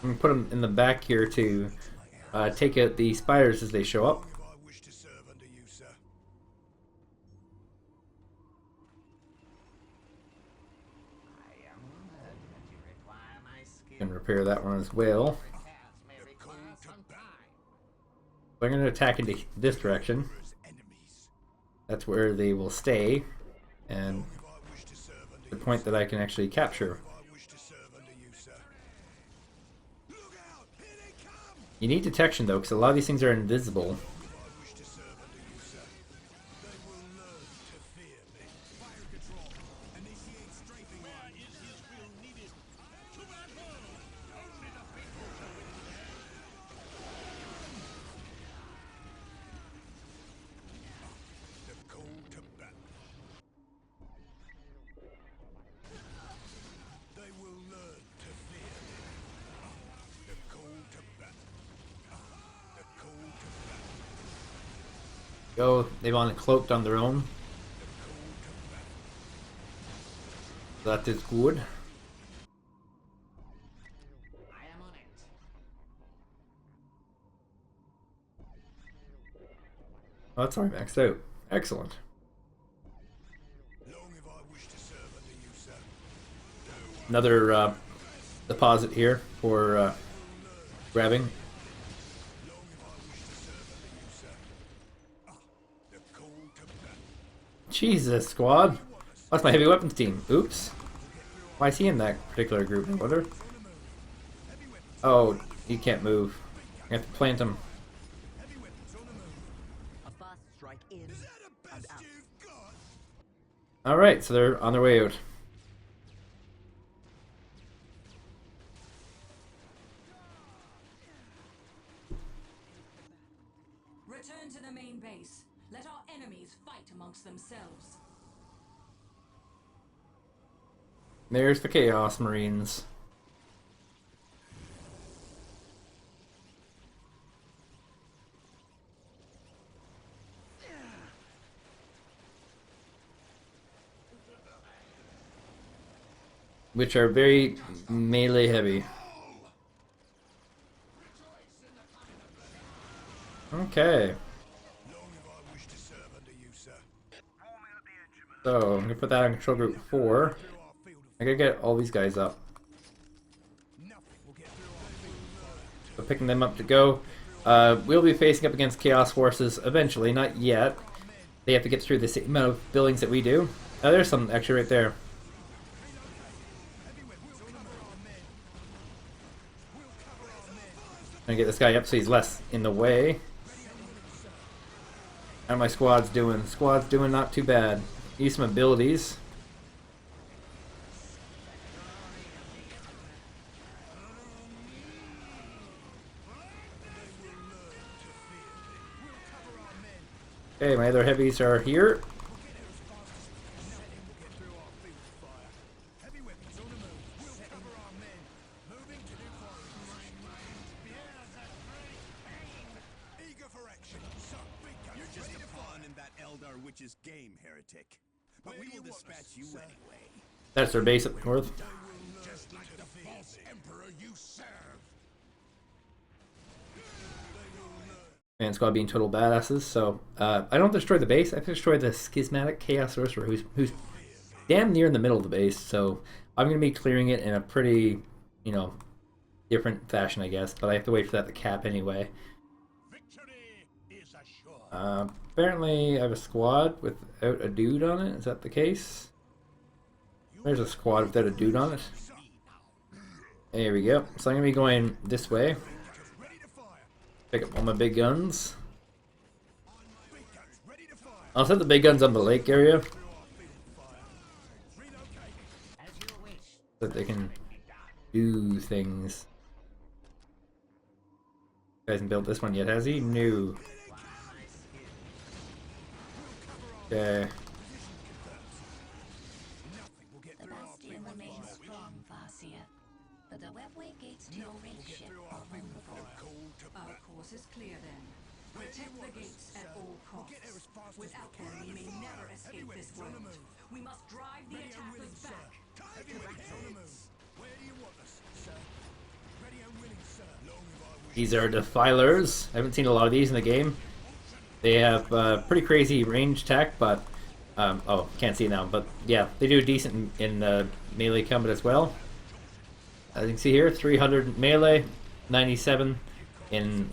S1: I'm gonna put him in the back here to take out the spiders as they show up.
S5: I wish to serve under you, sir.
S6: I am honored that you require my skill.
S1: Can repair that one as well.
S6: Repairs may require some time.
S1: So I'm going to attack into this direction.
S5: Enemies.
S1: That's where they will stay, and
S5: If I wish to serve under
S1: the
S5: you,
S1: point that I can actually capture.
S5: I wish to serve under you, sir. Look out! Here they come!
S1: You need detection though, because a lot of these things are invisible.
S5: If I wish to serve under you, sir, they will learn to fear me. Fire control. Initiate strafing line. Is his will needed? To battle! Only the faithful shall win the day. The call to battle. They will learn to fear me. The call to battle. The call to battle.
S1: Go, they've on cloaked on their own. That is good.
S6: I am on it.
S1: Oh, that's already maxed out. Excellent.
S5: Long if I wish to serve under you, sir.
S1: Another deposit here for grabbing.
S5: Long if I wish to serve under you, sir. The call to battle.
S1: Jesus, squad. That's my heavy weapons team. Oops. Why is he in that particular group? I wonder. Oh, he can't move. I have to plant him.
S5: Heavy weapons on the move.
S7: A fast strike in
S5: Is that the
S7: and
S5: best
S7: out.
S5: you've got?
S1: Alright, so they're on their way out.
S4: Return to the main base. Let our enemies fight amongst themselves.
S1: There's the Chaos Marines. Which are very melee heavy. Okay.
S5: Long if I wish to serve under you, sir.
S1: So, I'm gonna put that on control group 4.
S5: Through our field of
S1: I gotta get all these guys up.
S5: nothing will get through our field of
S1: So picking them up to go. We'll be facing up against Chaos Forces eventually, not yet. They have to get through the same amount of buildings that we do. There's some actually right there. Gonna get this guy up so he's less in the way. How my squad's doing? Squad's doing not too bad. Use some abilities. Okay, my other heavies are here.
S5: heavy weapons on the move. We'll cover our men. Moving to new quarters. My mind bears a great pain. Eager for action. So, big guns. You're just a pawn in that Eldar witch's game, heretic. But we will dispatch you anyway.
S1: That's their base up north.
S5: Just like the false emperor you serve.
S1: And squad being total badasses. So I don't destroy the base. I destroy the schismatic chaos sorcerer, who's damn near in the middle of the base. So I'm gonna be clearing it in a pretty, different fashion, I guess. But I have to wait for that to cap anyway.
S5: Victory is assured.
S1: Apparently, I have a squad without a dude on it. Is that the case? There's a squad without a dude on it. There we go. So I'm gonna be going this way.
S5: Ready to fire.
S1: Pick up all my big guns.
S5: Big guns ready to fire.
S1: I'll set the big guns on the lake area
S5: Through our field of fire. Relocate.
S6: As you wish.
S1: so that they can do things. He hasn't built this one yet, has he? No. Okay.
S5: Nothing will get
S3: The
S5: through our
S3: bastion
S5: field of
S3: remains
S5: fire.
S3: strong, Farseer, but the webway gates to your red ship
S5: Through
S3: are
S5: our field of
S3: vulnerable.
S5: fire. Call to
S4: Our
S5: battle.
S4: course is clear then. Protect the gates at all
S5: We'll get there as
S4: costs.
S5: fast as
S4: Without
S5: we
S4: them,
S5: can.
S4: we may never
S5: Heavy
S4: escape this
S5: weapons on the
S4: world.
S5: move.
S4: We must drive the
S5: Ready and willing,
S4: attackers
S5: sir.
S4: back.
S5: Heavyweights on the move. Where do you want us, sir? Ready and willing, sir. Long as I wish.
S1: These are defilers. I haven't seen a lot of these in the game. They have pretty crazy range attack, but oh, can't see now. But yeah, they do decent in melee combat as well. As you can see here, 300 melee, 97 in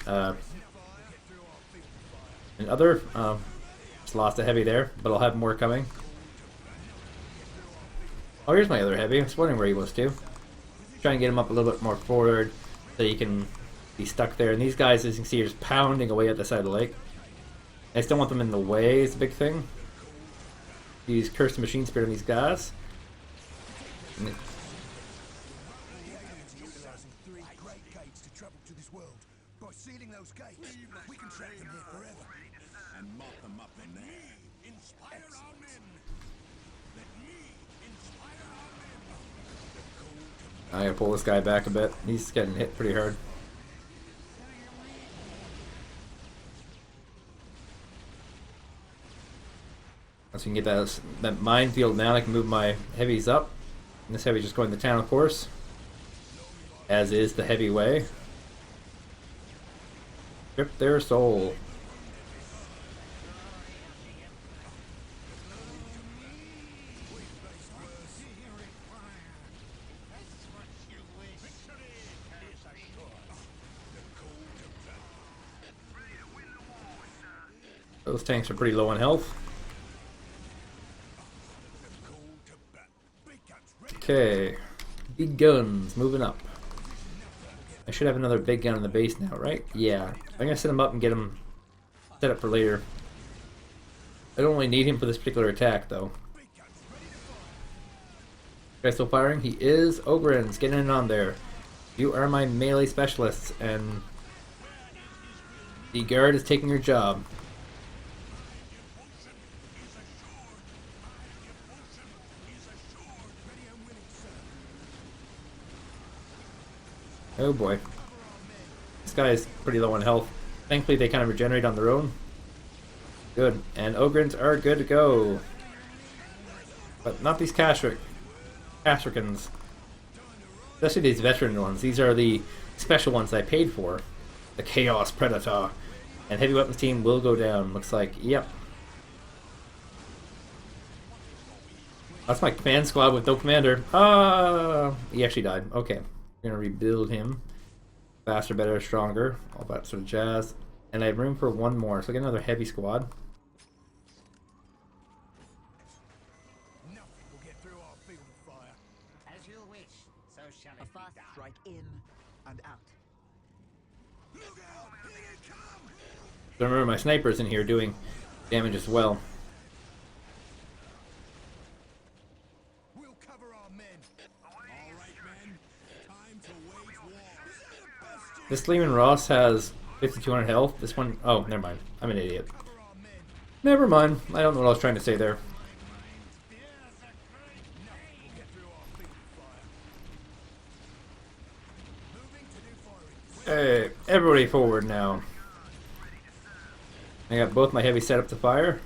S1: other. Just lost a heavy there, but I'll have more coming. Oh, here's my other heavy. I was wondering where he was too. Try and get him up a little bit more forward so you can be stuck there. And these guys, as you can see, are just pounding away at the side of the lake. I just don't want them in the way, is a big thing. Use Cursed Machine Spirit on these guys.
S5: Utilizing 3 great gates to travel to this world. By sealing those gates, we can trap them here forever. And mop them up in there. Inspire our men. Let me inspire our men.
S1: I gotta pull this guy back a bit. He's getting hit pretty hard. Once we can get that minefield now, I can move my heavies up. And this heavy just going to town, of course. As is the heavy way. Strip their soul. Those tanks are pretty low on health. Okay, big guns moving up. I should have another big gun in the base now, right? Yeah, I'm gonna set him up and get him set up for later. I don't really need him for this particular attack, though. Guy still firing? He is. Ogren's getting in on there. You are my melee specialists, and the guard is taking your job. Oh boy. This guy is pretty low on health. Thankfully they kind of regenerate on their own. Good. And Ogrins are good to go. But not these Kashrikans. Especially these veteran ones. These are the special ones I paid for. The Chaos Predator. And heavy weapons team will go down. Looks like, yep. That's my command squad with no commander. He actually died. Okay. We're gonna rebuild him. Faster, better, stronger. All that sort of jazz. And I have room for one more, so I get another heavy squad.
S5: Nothing will get through our field of fire.
S6: As you wish, so shall
S7: A
S6: it be
S7: fast
S6: done.
S7: strike in and out.
S5: Look out! Here they come!
S1: So remember my snipers in here doing damage as well.
S5: We'll cover our men. All right, men. Time to wage war.
S1: This Lehman Ross has 5200 health. This one, oh, never mind. I'm an idiot.
S5: Cover our men.
S1: Never mind. I don't know what I was trying to say there.
S5: Nothing will get through our field of fire. Moving to new firing.
S1: Hey, everybody forward now. I got both my heavy set up to fire.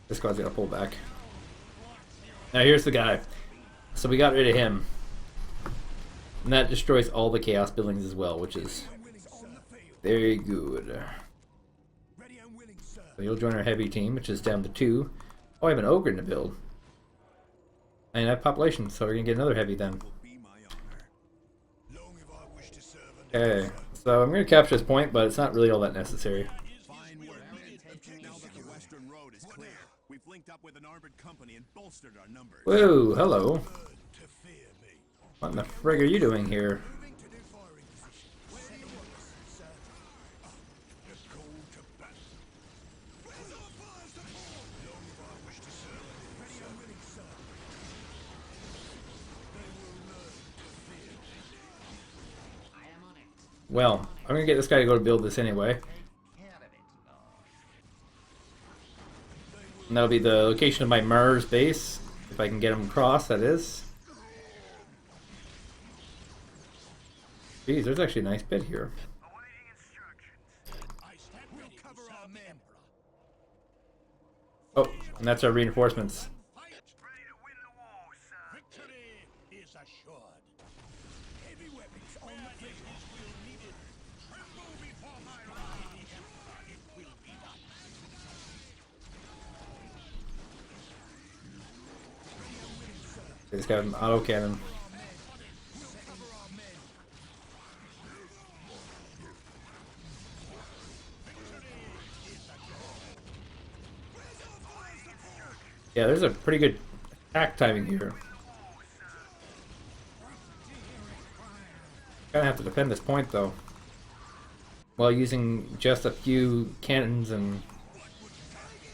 S1: This guy's gotta pull back. Now here's the guy. So we got rid of him. And that destroys all the chaos buildings as well, which is very good.
S5: Ready and willing, sir.
S1: So you'll join our heavy team, which is down to 2. Oh, I have an ogre in the build. And I have population, so we're gonna get another heavy then.
S5: Will be my honor. Long if I wish to serve
S1: Okay, so I'm gonna capture this point, but it's not really all that necessary.
S5: Fine work. Now that the western road is clear, we've linked up with an armored company and bolstered our numbers.
S1: Whoa, hello.
S5: To fear me.
S1: What in the frig are you doing here?
S5: Moving to new firing position. Where do you want us, sir? The call to battle. Where's our fire support? Long if I wish to serve. Ready and willing, sir. They will learn to fear me.
S6: I am on it.
S1: Well, I'm gonna get this guy to go to build this anyway.
S6: Care of it, Lord.
S1: And that'll be the location of my Mars base. If I can get him across, that is. Geez, there's actually a nice bit here.
S5: We'll cover our men.
S1: Oh, and that's our reinforcements.
S5: Victory is assured. Heavy weapons on the field. Will needed. Tremble before my wrath. It will be done.
S1: They just got an autocannon. Yeah, there's a pretty good attack timing here. Gonna have to defend this point though, while using just a few cannons and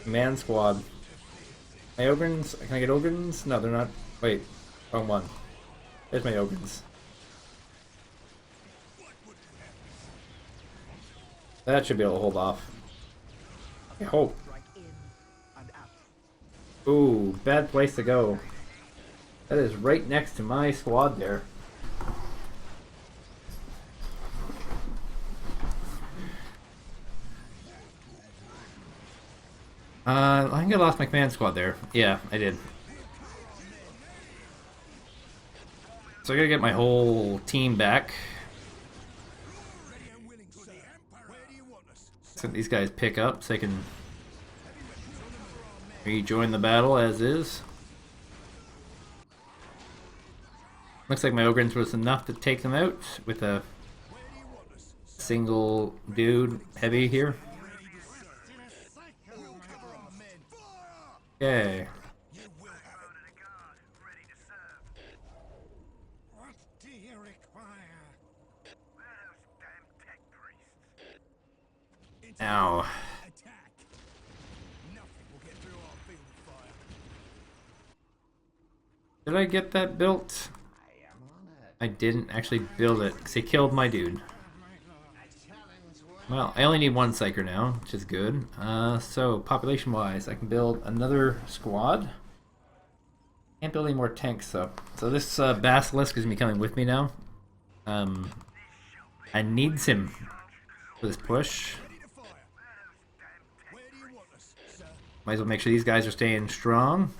S1: man squad. My Ogrins? Can I get Ogrins? No, they're not. Wait, wrong one. There's my Ogrins. That should be able to hold off. I hope.
S7: Right in and out.
S1: Ooh, bad place to go. That is right next to my squad there. I think I lost my command squad there. Yeah, I did. So I gotta get my whole team back. So these guys pick up so they can rejoin the battle as is. Looks like my Ogrins was enough to take them out with a single dude heavy here. Okay.
S5: What do you require?
S1: Now,
S5: Attack. Nothing will get through our field of fire.
S1: did I get that built? I didn't actually build it because he killed my dude. Well, I only need one psyker now, which is good. So population-wise, I can build another squad. Can't build any more tanks though. So this Basilisk is gonna be coming with me now. I needs him for this push.
S5: Where do you want us, sir?
S1: Might as well make sure these guys are staying strong.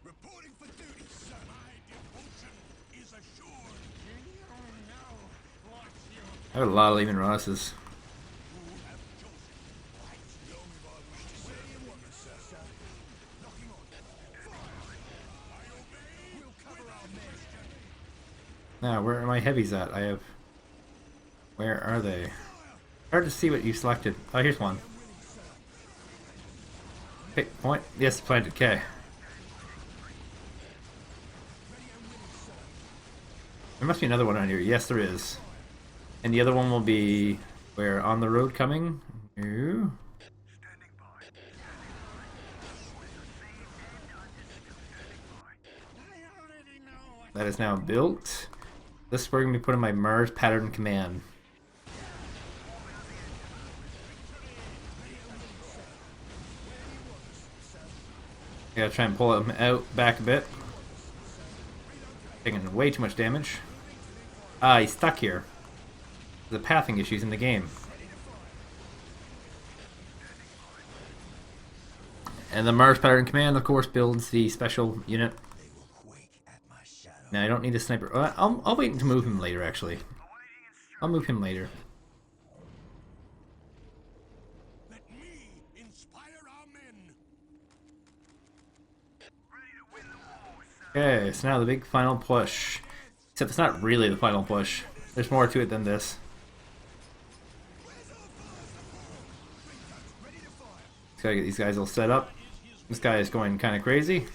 S5: Reporting for duty, sir. My devotion is assured. You know what you
S1: I have a lot of Lehman Rosses. Now, where are my heavies at? I have... Where are they? Hard to see what you selected. Oh, here's one. Pick point. Yes, planted K. There must be another one on here. Yes, there is. And the other one will be... Where? On the road coming? Ooh. That is now built. This is where I'm going to be putting my Mars pattern command. I gotta try and pull him out back a bit. Taking way too much damage. Ah, he's stuck here. The pathing issues in the game. And the Mars pattern command, of course, builds the special unit. Now I don't need a sniper. I'll wait to move him later. Actually, I'll move him later.
S5: let me inspire our men.
S1: Okay, so now the big final push. Except it's not really the final push. There's more to it than this. Just gotta get these guys all set up. This guy is going kind of crazy.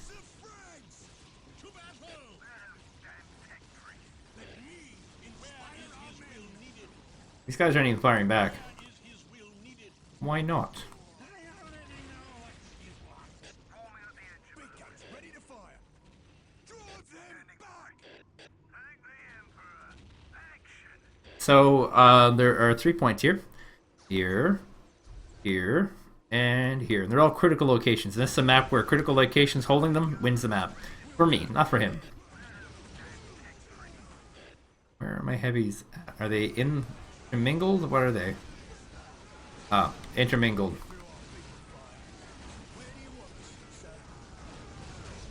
S1: These guys aren't even firing back. Why not? So there are 3 points here. Here, here, and here. And they're all critical locations. And this is a map where critical locations holding them wins the map. For me, not for him. my heavies? Are they intermingled? What are they? Ah, intermingled.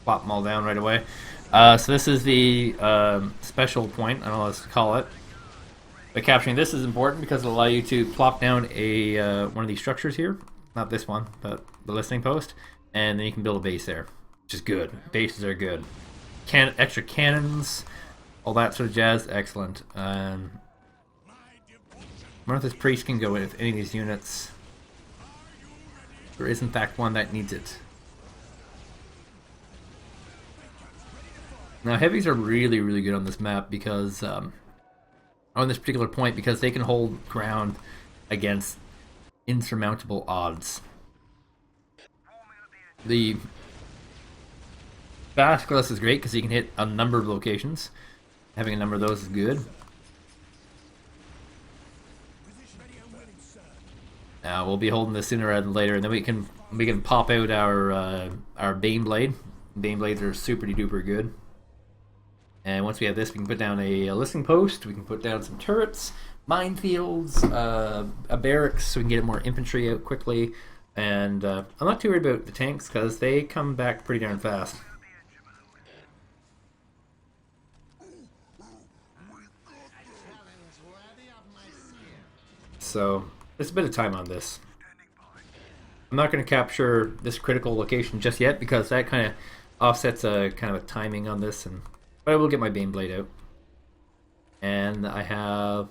S1: Plop them all down right away. So this is the special point, I don't know what to call it. But capturing this is important because it'll allow you to plop down a one of these structures here. Not this one, but the listening post. And then you can build a base there, which is good. Bases are good. Extra cannons, all that sort of jazz, excellent. I wonder if this priest can go with any of these units. There is in fact one that needs it. Now heavies are really, really good on this map because, on this particular point, because they can hold ground against insurmountable odds. The Basilisk is great because you can hit a number of locations. Having a number of those is good. Now we'll be holding this sooner rather than later, and then we can pop out our Bane Blade. Bane Blades are super duper good. And once we have this, we can put down a listening post, we can put down some turrets, minefields, a barracks, so we can get more infantry out quickly. And I'm not too worried about the tanks, because they come back pretty darn fast. So, there's a bit of time on this. I'm not going to capture this critical location just yet, because that kind of offsets a kind of a timing on this, but I will get my Bane Blade out. And I have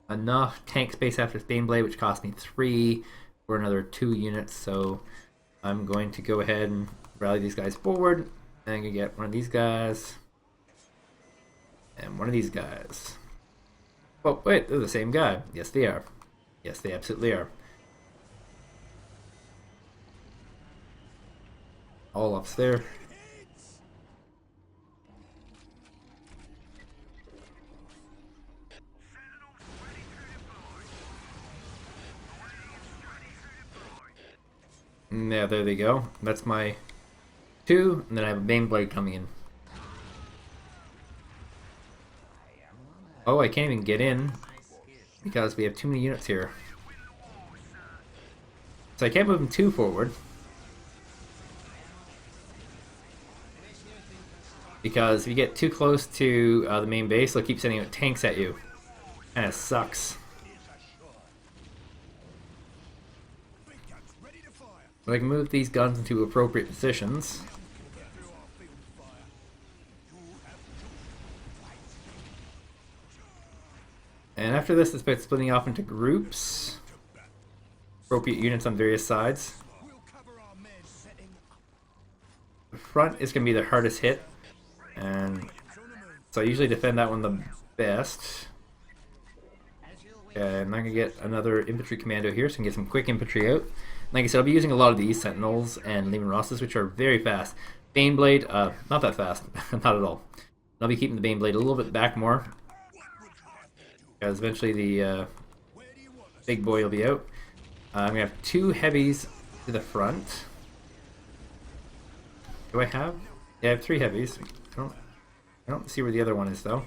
S1: enough tank space after this Bane Blade, which cost me 3 for another 2 units. So I'm going to go ahead and rally these guys forward. And I'm going to get one of these guys. And one of these guys. Oh, wait, they're the same guy. Yes, they are. Yes, they absolutely are. All up there. Yeah, there they go. That's my 2, and then I have a Bane Blade coming in. Oh, I can't even get in because we have too many units here. So I can't move them too forward. Because if you get too close to the main base, they'll keep sending out tanks at you. Kinda sucks. But I can move these guns into appropriate positions. And after this, it's about splitting off into groups. Appropriate units on various sides. The front is going to be the hardest hit. And so I usually defend that one the best. And I'm going to get another infantry commando here so I can get some quick infantry out. Like I said, I'll be using a lot of these Sentinels and Lehman Rosses, which are very fast. Bane Blade, not that fast. Not at all. I'll be keeping the Bane Blade a little bit back more. Because eventually the big boy will be out. I'm going to have 2 heavies to the front. Do I have? Yeah, I have 3 heavies. I don't see where the other one is, though.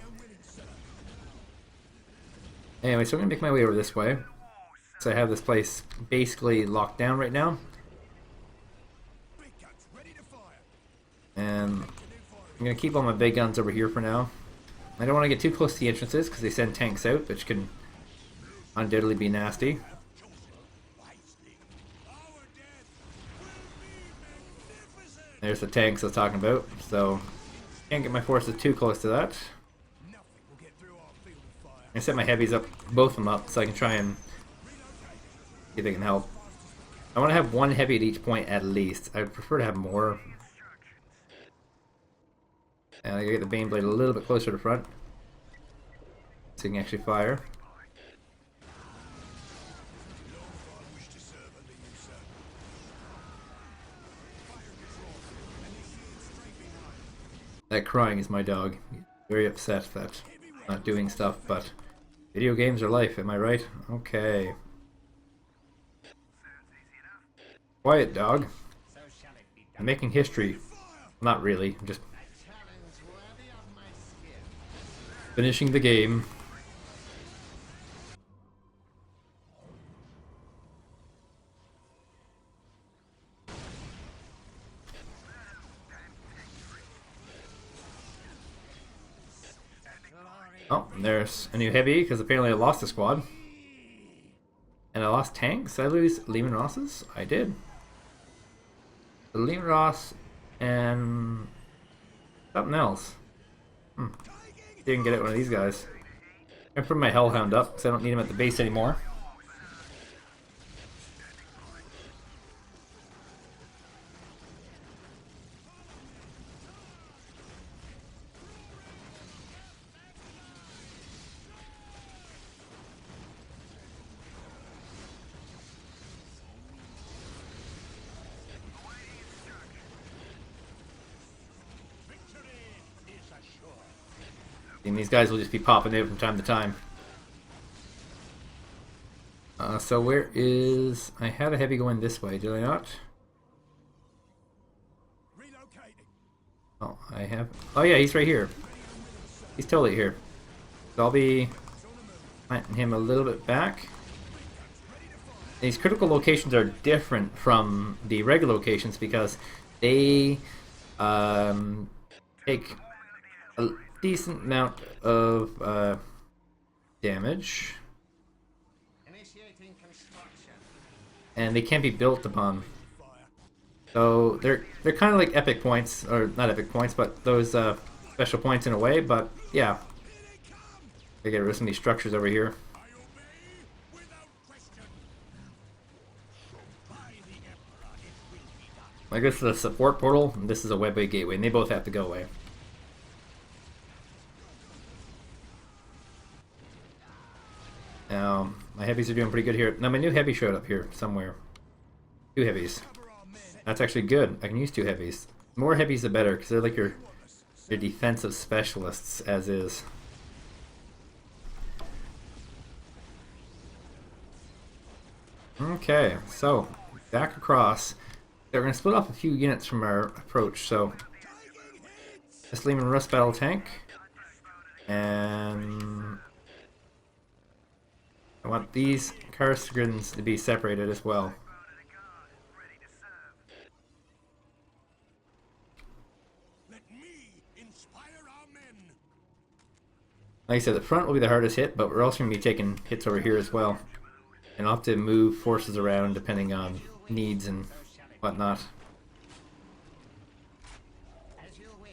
S1: Anyway, so I'm going to make my way over this way. So I have this place basically locked down right now. And I'm going to keep all my big guns over here for now. I don't want to get too close to the entrances because they send tanks out, which can undoubtedly be nasty. There's the tanks I was talking about, so can't get my forces too close to that. I set my heavies up, both of them up, so I can try and see if they can help. I want to have 1 heavy at each point at least. I would prefer to have more. And I gotta get the Bane Blade a little bit closer to the front so you can actually fire. That crying is my dog. He's very upset that I'm not doing stuff, but video games are life, am I right? Okay. Quiet, dog. I'm making history. Not really, I'm just... Finishing the game. Oh, there's a new heavy, because apparently I lost a squad. And I lost tanks. Did I lose Lehman Ross's? I did. The Lehman Ross and something else. Didn't get it, one of these guys. I put my Hellhound up, because I don't need him at the base anymore. And these guys will just be popping in from time to time. So where is... I had a heavy going this way, did I not? Oh, I have... Oh yeah, he's right here. He's totally here. So I'll be planting him a little bit back. These critical locations are different from the regular locations because they take a decent amount of damage, and they can't be built upon. So they're kind of like epic points, or not epic points, but those special points in a way. But yeah, they get rid of some of these structures over here. I guess the support portal, and this is a webway gateway, and they both have to go away. Now, my heavies are doing pretty good here. Now, my new heavy showed up here somewhere. 2 heavies. That's actually good. I can use 2 heavies. The more heavies, the better, because they're like your defensive specialists, as is. Okay, so back across. We're going to split off a few units from our approach. So, this Lehman Russ battle tank, and I want these Karskins to be separated as well. Like I said, the front will be the hardest hit, but we're also going to be taking hits over here as well. And I'll have to move forces around depending on needs and whatnot.
S6: As you wish,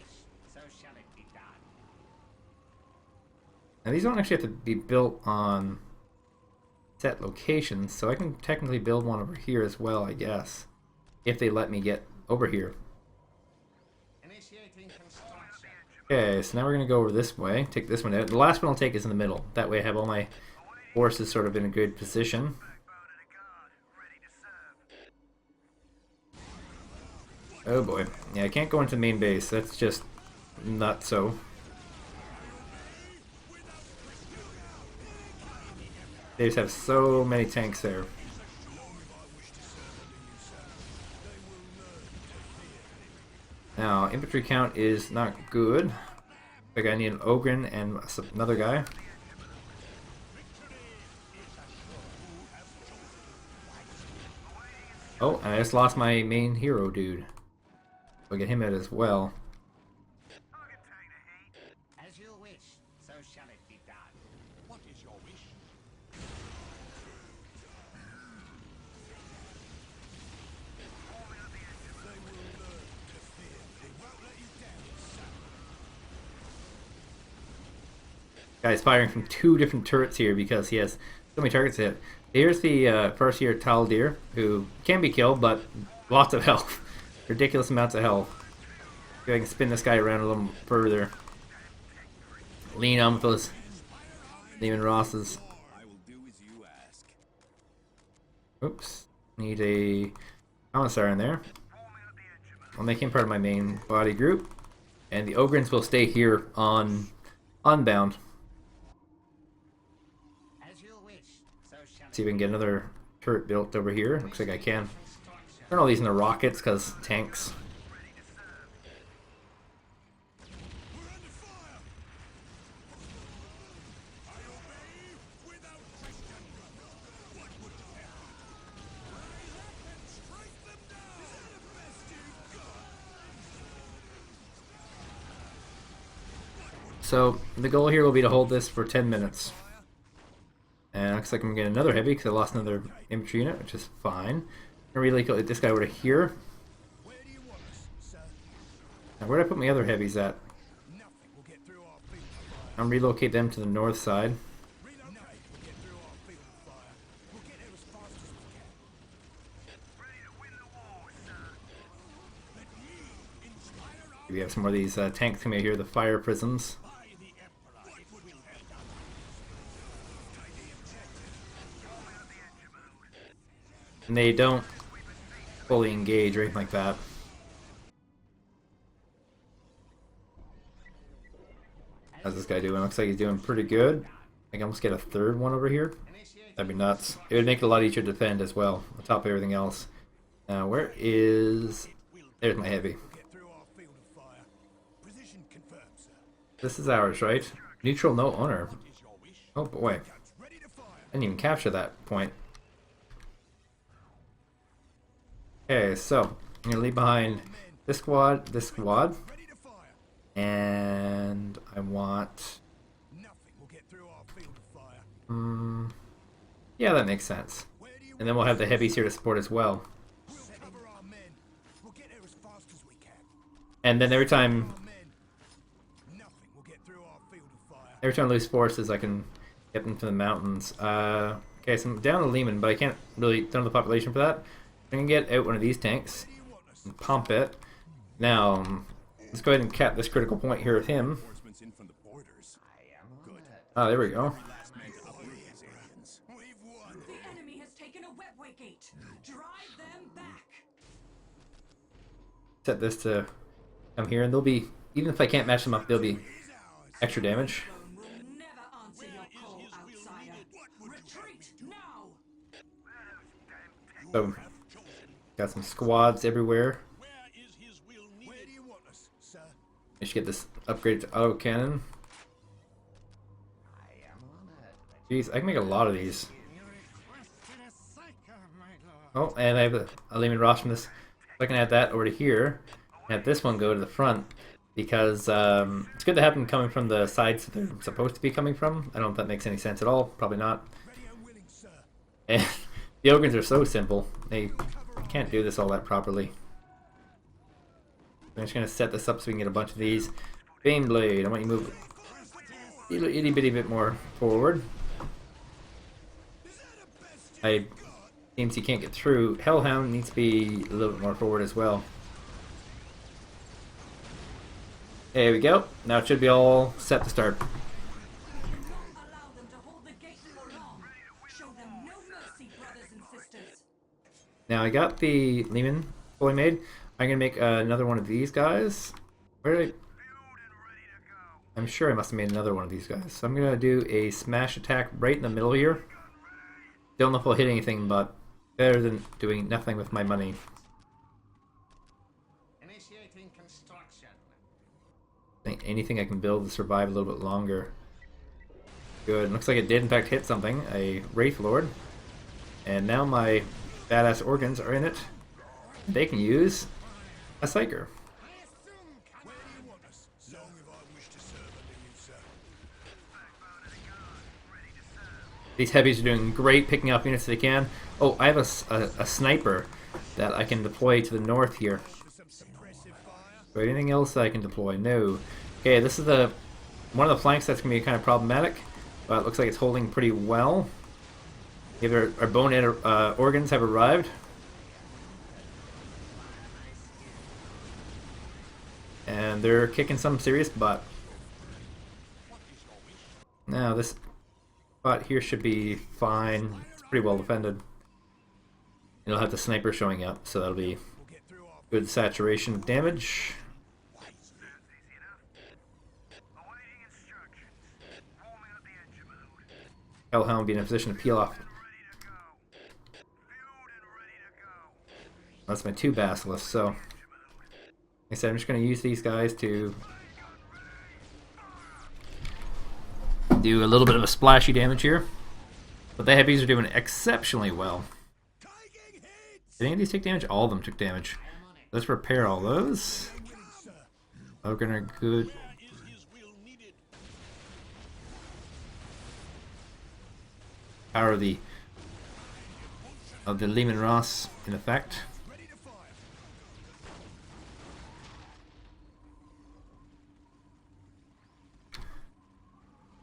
S6: so shall it be done.
S1: Now these don't actually have to be built on set locations, so I can technically build one over here as well, I guess, if they let me get over here.
S6: Initiating construction.
S1: Okay, so now we're going to go over this way, take this one out. The last one I'll take is in the middle. That way I have all my forces sort of in a good position. Oh boy. Yeah, I can't go into main base. That's just not so. They just have so many tanks there. Now, infantry count is not good. Like I need an Ogren and another guy. Oh, and I just lost my main hero dude. I'll get him out as well.
S6: As you wish, so shall it be done.
S5: What is your wish? They will learn to fear. They won't let you down, son.
S1: Guy's firing from 2 different turrets here because he has so many targets to hit. Here's the first year Taldir, who can be killed, but lots of health. Ridiculous amounts of health. See if I can spin this guy around a little further. Lean on with those Lehman Rosses.
S5: I will do as you ask.
S1: Oops. Need a commissar in there. I'll make him part of my main body group. And the Ogrins will stay here on Unbound.
S6: As you wish, so shall
S1: See if we can get another turret built over here. Looks like I can. Turn all these into rockets because tanks. so the goal here will be to hold this for 10 minutes. And it looks like I'm getting another heavy because I lost another infantry unit, which is fine. I'm gonna relocate this guy over to here. Now, where did I put my other heavies at? I'm relocate them to the north side. We have some more of these tanks coming out here, the fire prisms. And they don't fully engage or anything like that. How's this guy doing? Looks like he's doing pretty good. I can almost get a third one over here. That'd be nuts. It would make it a lot easier to defend as well, on top of everything else. Now, where is... There's my heavy. This is ours, right? Neutral, no owner. Oh boy. I didn't even capture that point. Okay, so I'm gonna leave behind this squad, and I want... yeah, that makes sense. And then we'll have the heavies here to support as well. And then every time I lose forces, I can get them to the mountains. Okay, so I'm down to Lehman, but I can't really don't have the population for that. I'm gonna get out one of these tanks and pump it. Now, let's go ahead and cap this critical point here with him. Oh, there we go.
S4: The enemy has taken a webway gate. Drive them back.
S1: Set this to come here, and they'll be, even if I can't match them up, they'll be extra damage. So, got some squads everywhere. I should get this upgrade to auto cannon. Jeez, I can make a lot of these. Oh, and I have a Lehman Ross from this. So I can add that over to here. And have this one go to the front. Because it's good to have them coming from the sides that they're supposed to be coming from. I don't know if that makes any sense at all. Probably not. And the Ogres are so simple. They can't do this all that properly. I'm just going to set this up so we can get a bunch of these. Baneblade, I want you to move a itty bitty bit more forward. Seems he can't get through. Hellhound needs to be a little bit more forward as well. There we go. Now it should be all set to start. Now I got the Lehman fully made. I'm gonna make another one of these guys. Where did I'm sure I must have made another one of these guys. So I'm gonna do a smash attack right in the middle here. Don't know if I'll hit anything, but better than doing nothing with my money.
S6: Initiating construction.
S1: I think anything I can build to survive a little bit longer. Good. Looks like it did in fact hit something. A Wraith Lord. And now my badass organs are in it. They can use a Psyker. These heavies are doing great, picking up units that they can. Oh, I have a sniper that I can deploy to the north here. But anything else that I can deploy? No. Okay, this is one of the flanks that's going to be kind of problematic, but it looks like it's holding pretty well. Either our bonehead organs have arrived. And they're kicking some serious butt. Now this spot here should be fine. It's pretty well defended. It'll have the sniper showing up, so that'll be good saturation damage. Hellhound will be in a position to peel off. That's my 2 basilisks, so like I said, I'm just going to use these guys to do a little bit of a splashy damage here. But the heavies are doing exceptionally well. Did any of these take damage? All of them took damage. Let's repair all those. Ogre are good. power of the Lehman Ross in effect.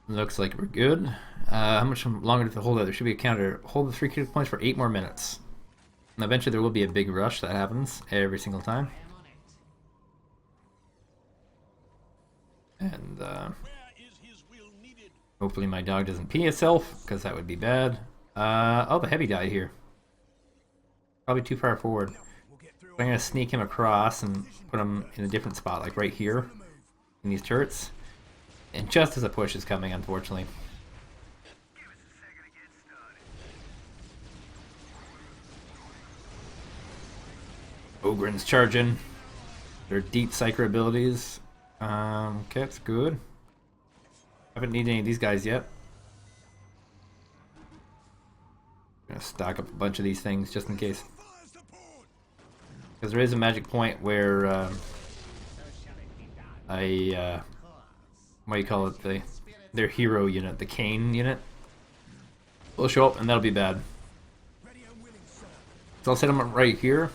S1: Looks like we're good. How much longer does it hold that? There should be a counter. Hold the 3 critical points for 8 more minutes. And eventually there will be a big rush that happens every single time. And hopefully my dog doesn't pee itself, because that would be bad. Oh, the heavy died here. Probably too far forward. So I'm going to sneak him across and put him in a different spot, like right here in these turrets. And just as a push is coming, unfortunately. Ogren's charging. Their deep psyker abilities. Okay, that's good. Haven't needed any of these guys yet. Gonna stack up a bunch of these things just in case. Because there is a magic point where what do you call it? Their hero unit, the Kane unit, will show up, and that'll be bad. So I'll set them up right here.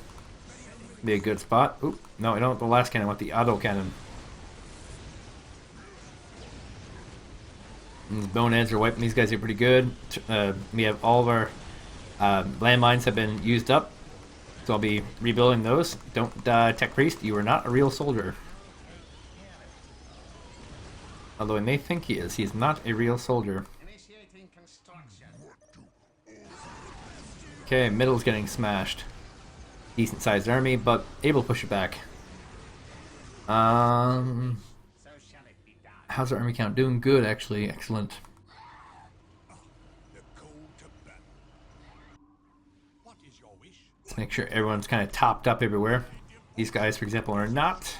S1: Be a good spot. Oop, no, I don't want the last cannon. I want the auto cannon. These boneheads are wiping these guys are pretty good. We have all of our landmines have been used up, so I'll be rebuilding those. Don't die, Tech Priest. You are not a real soldier. Although I may think he is. He is not a real soldier. Okay, middle's getting smashed. Decent sized army, but able to push it back. How's our army count? Doing good, actually. Excellent. Let's make sure everyone's kind of topped up everywhere. These guys, for example, are not.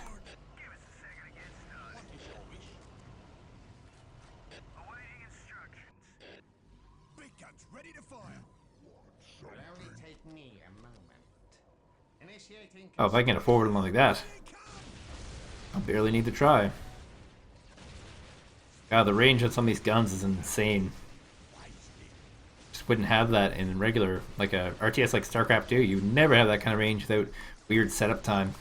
S1: Oh, if I can get a forward one like that, I'll barely need to try. God, the range on some of these guns is insane. Just wouldn't have that in regular, like a RTS like StarCraft 2. You would never have that kind of range without weird setup time.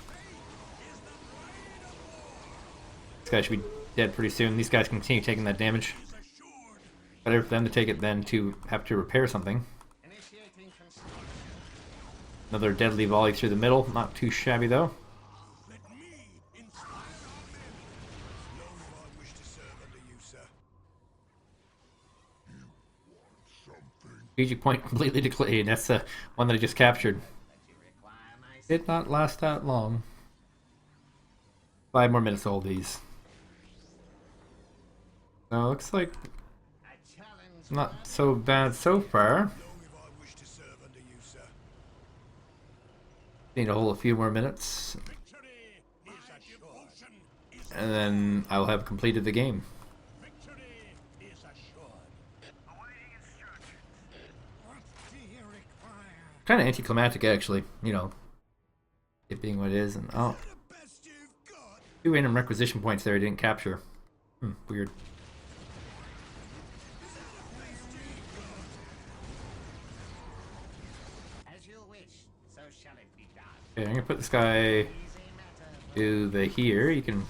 S1: This guy should be dead pretty soon. These guys continue taking that damage. Better for them to take it than to have to repair something. Another deadly volley through the middle. Not too shabby, though. Strategic point completely declared. That's the one that I just captured. Did not last that long. 5 more minutes to hold these. So looks like not so bad so far. Need to hold a few more minutes, and then I'll have completed the game. Kind of anticlimactic, actually. You know, it being what it is, and oh, 2 random requisition points there I didn't capture. Weird. Okay, I'm gonna put this guy to the here. You can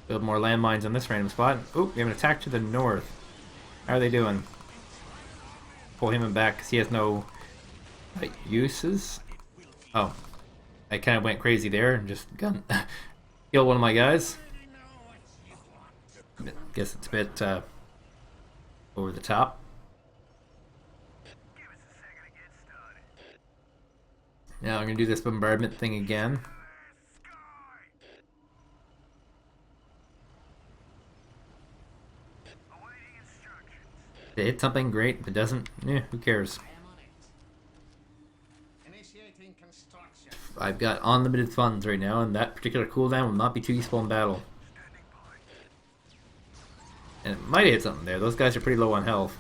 S1: build more landmines on this random spot. Oh, we have an attack to the north. How are they doing? Pull him back because he has no uses. Oh, I kind of went crazy there and just killed one of my guys. Guess it's a bit over the top. Now I'm going to do this bombardment thing again. If it hits something, great. If it doesn't, who cares? I've got unlimited funds right now, and that particular cooldown will not be too useful in battle. And it might hit something there. Those guys are pretty low on health.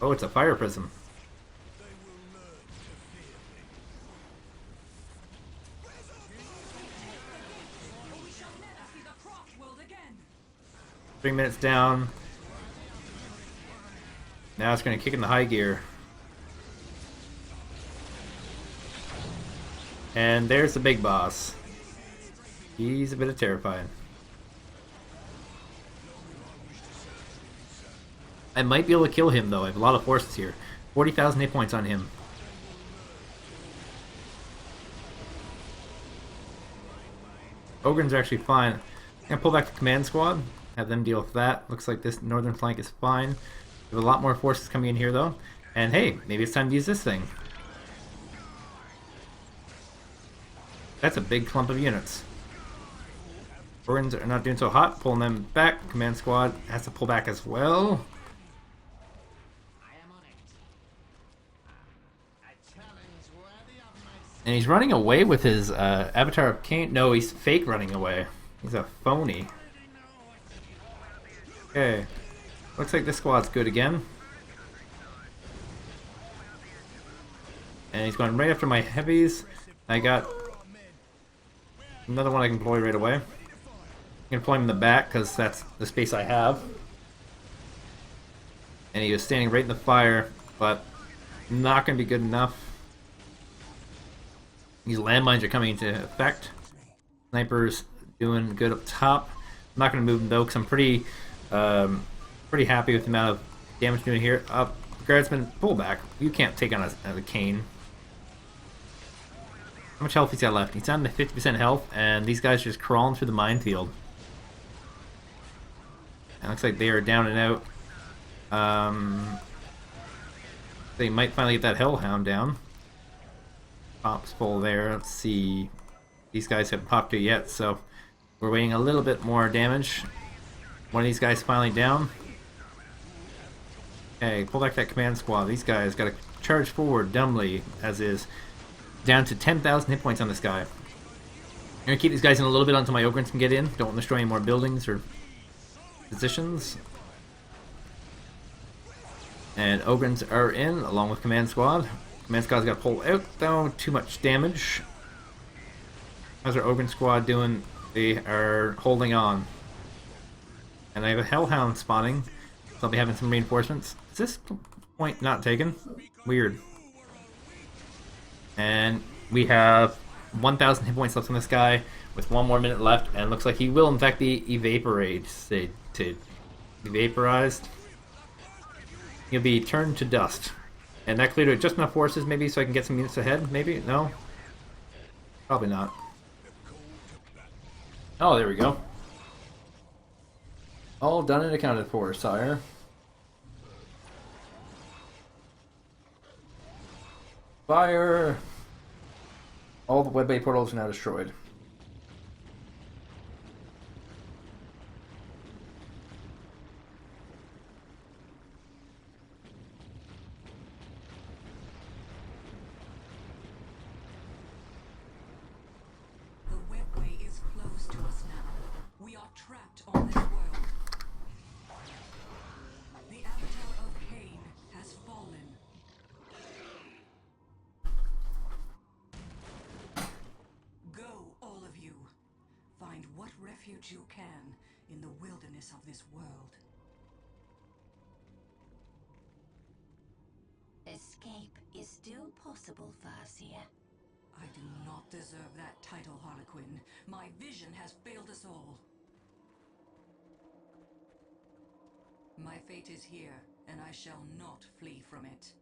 S1: Oh, it's a fire prism. 3 minutes down. Now it's going to kick in the high gear. And there's the big boss. He's a bit of terrifying. I might be able to kill him though. I have a lot of forces here. 40,000 hit points on him. Ogryns are actually fine. I'm gonna pull back the command squad. Have them deal with that. Looks like this northern flank is fine. We have a lot more forces coming in here though. And hey, maybe it's time to use this thing. That's a big clump of units. Ogryns are not doing so hot. Pulling them back. Command squad has to pull back as well. And he's running away with his Avatar of Cain. No, he's fake running away. He's a phony. Okay. Looks like this squad's good again. And he's going right after my heavies. I got another one I can deploy right away. I'm going to deploy him in the back because that's the space I have. And he was standing right in the fire, but not going to be good enough. These landmines are coming into effect. Sniper's doing good up top. I'm not going to move them though because I'm pretty happy with the amount of damage doing here. Guardsman, pull back. You can't take on a Cain. How much health he's got left? He's down to 50% health, and these guys are just crawling through the minefield. It looks like they are down and out. They might finally get that Hellhound down. Pops full there. Let's see. These guys haven't popped it yet, so we're waiting a little bit more damage. One of these guys finally down. Okay, pull back that command squad. These guys got to charge forward dumbly, as is. Down to 10,000 hit points on this guy. I'm going to keep these guys in a little bit until my Ogryns can get in. Don't want to destroy any more buildings or positions. And Ogryns are in, along with command squad. Command squad's got to pull out, though. Too much damage. How's our Ogryn squad doing? They are holding on. And I have a Hellhound spawning. So I'll be having some reinforcements. Is this point not taken? Weird. And we have 1,000 hit points left on this guy with 1 more minute left, and it looks like he will in fact be vaporized. He'll be turned to dust. And that cleared just enough forces maybe so I can get some units ahead, maybe? No? Probably not. Oh, there we go. All done and accounted for, sire. Fire! All the web bay portals are now destroyed.
S4: The webway is closed to us now. We are trapped on this world. The Avatar of Cain has fallen. Go, all of you. Find what refuge you can in the wilderness of this world.
S3: Escape is still possible, Farseer.
S4: I do not deserve that title, Harlequin. My vision has failed us all. My fate is here, and I shall not flee from it.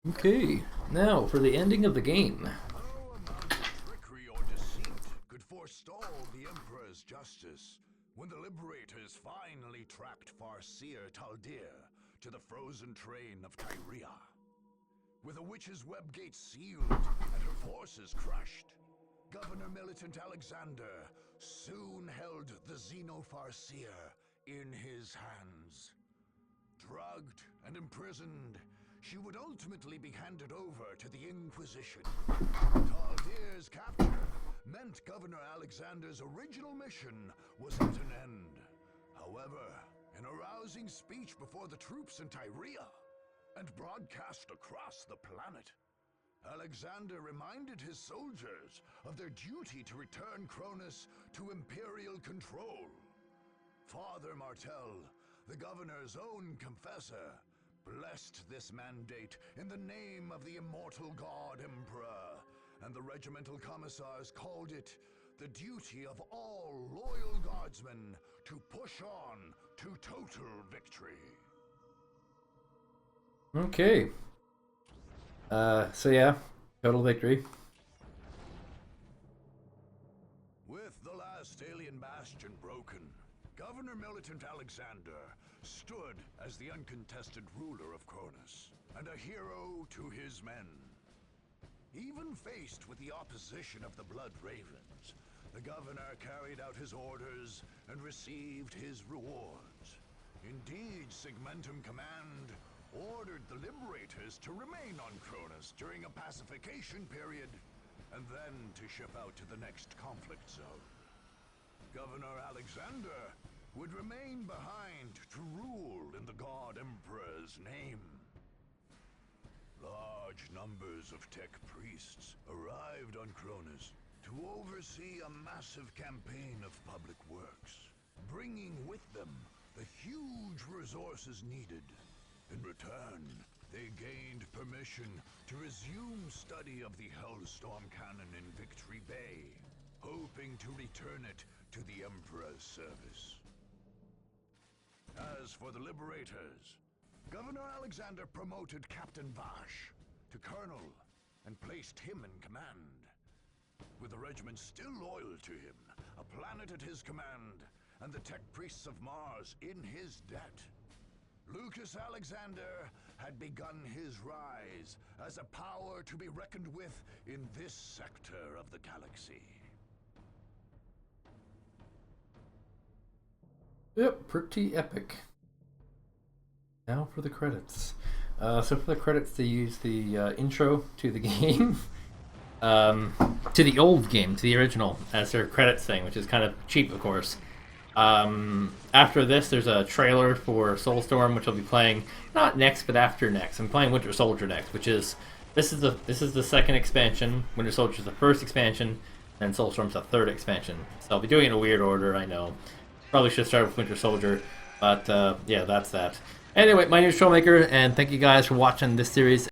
S1: Okay, now for the ending of the game.
S2: Trickery or deceit could forestall the Emperor's justice. when the Liberators finally tracked Farseer Taldir to the frozen train of Tyrea. With the witch's web gate sealed and her forces crushed, Governor Militant Alexander soon held the Xenofarseer in his hands. Drugged and imprisoned, she would ultimately be handed over to the Inquisition. Taldir's capture meant Governor Alexander's original mission was at an end. However, in a rousing speech before the troops in Tyrea, and broadcast across the planet, Alexander reminded his soldiers of their duty to return Cronus to Imperial control. Father Martel, the governor's own confessor, blessed this mandate in the name of the immortal god Emperor, and the regimental commissars called it the duty of all loyal guardsmen to push on to total victory.
S1: Okay. So yeah, total victory.
S2: With the last alien bastion broken, Governor Militant Alexander stood as the uncontested ruler of Cronus, and a hero to his men. Even faced with the opposition of the Blood Ravens, the governor carried out his orders and received his rewards. Indeed, Segmentum Command ordered the Liberators to remain on Cronus during a pacification period, and then to ship out to the next conflict zone. Governor Alexander would remain behind to rule in the God Emperor's name. Large numbers of tech priests arrived on Cronus to oversee a massive campaign of public works, bringing with them the huge resources needed. In return, they gained permission to resume study of the Hellstorm Cannon in Victory Bay, hoping to return it to the Emperor's service. As for the Liberators, Governor Alexander promoted Captain Vash to Colonel and placed him in command. With the regiment still loyal to him, a planet at his command, and the tech priests of Mars in his debt, Lucas Alexander had begun his rise as a power to be reckoned with in this sector of the galaxy.
S1: Yep, pretty epic. Now for the credits. So for the credits, they use the intro to the game, to the old game, to the original, as their credits thing, which is kind of cheap, of course. After this, there's a trailer for Soulstorm, which I'll be playing not next, but after next. I'm playing Winter Soldier next, which is this is the second expansion. Winter Soldier is the first expansion, and Soulstorm's the third expansion. So I'll be doing it in a weird order, I know. Probably should start with Winter Soldier, but yeah, that's that. Anyway, my name is Troublemaker, and thank you guys for watching this series.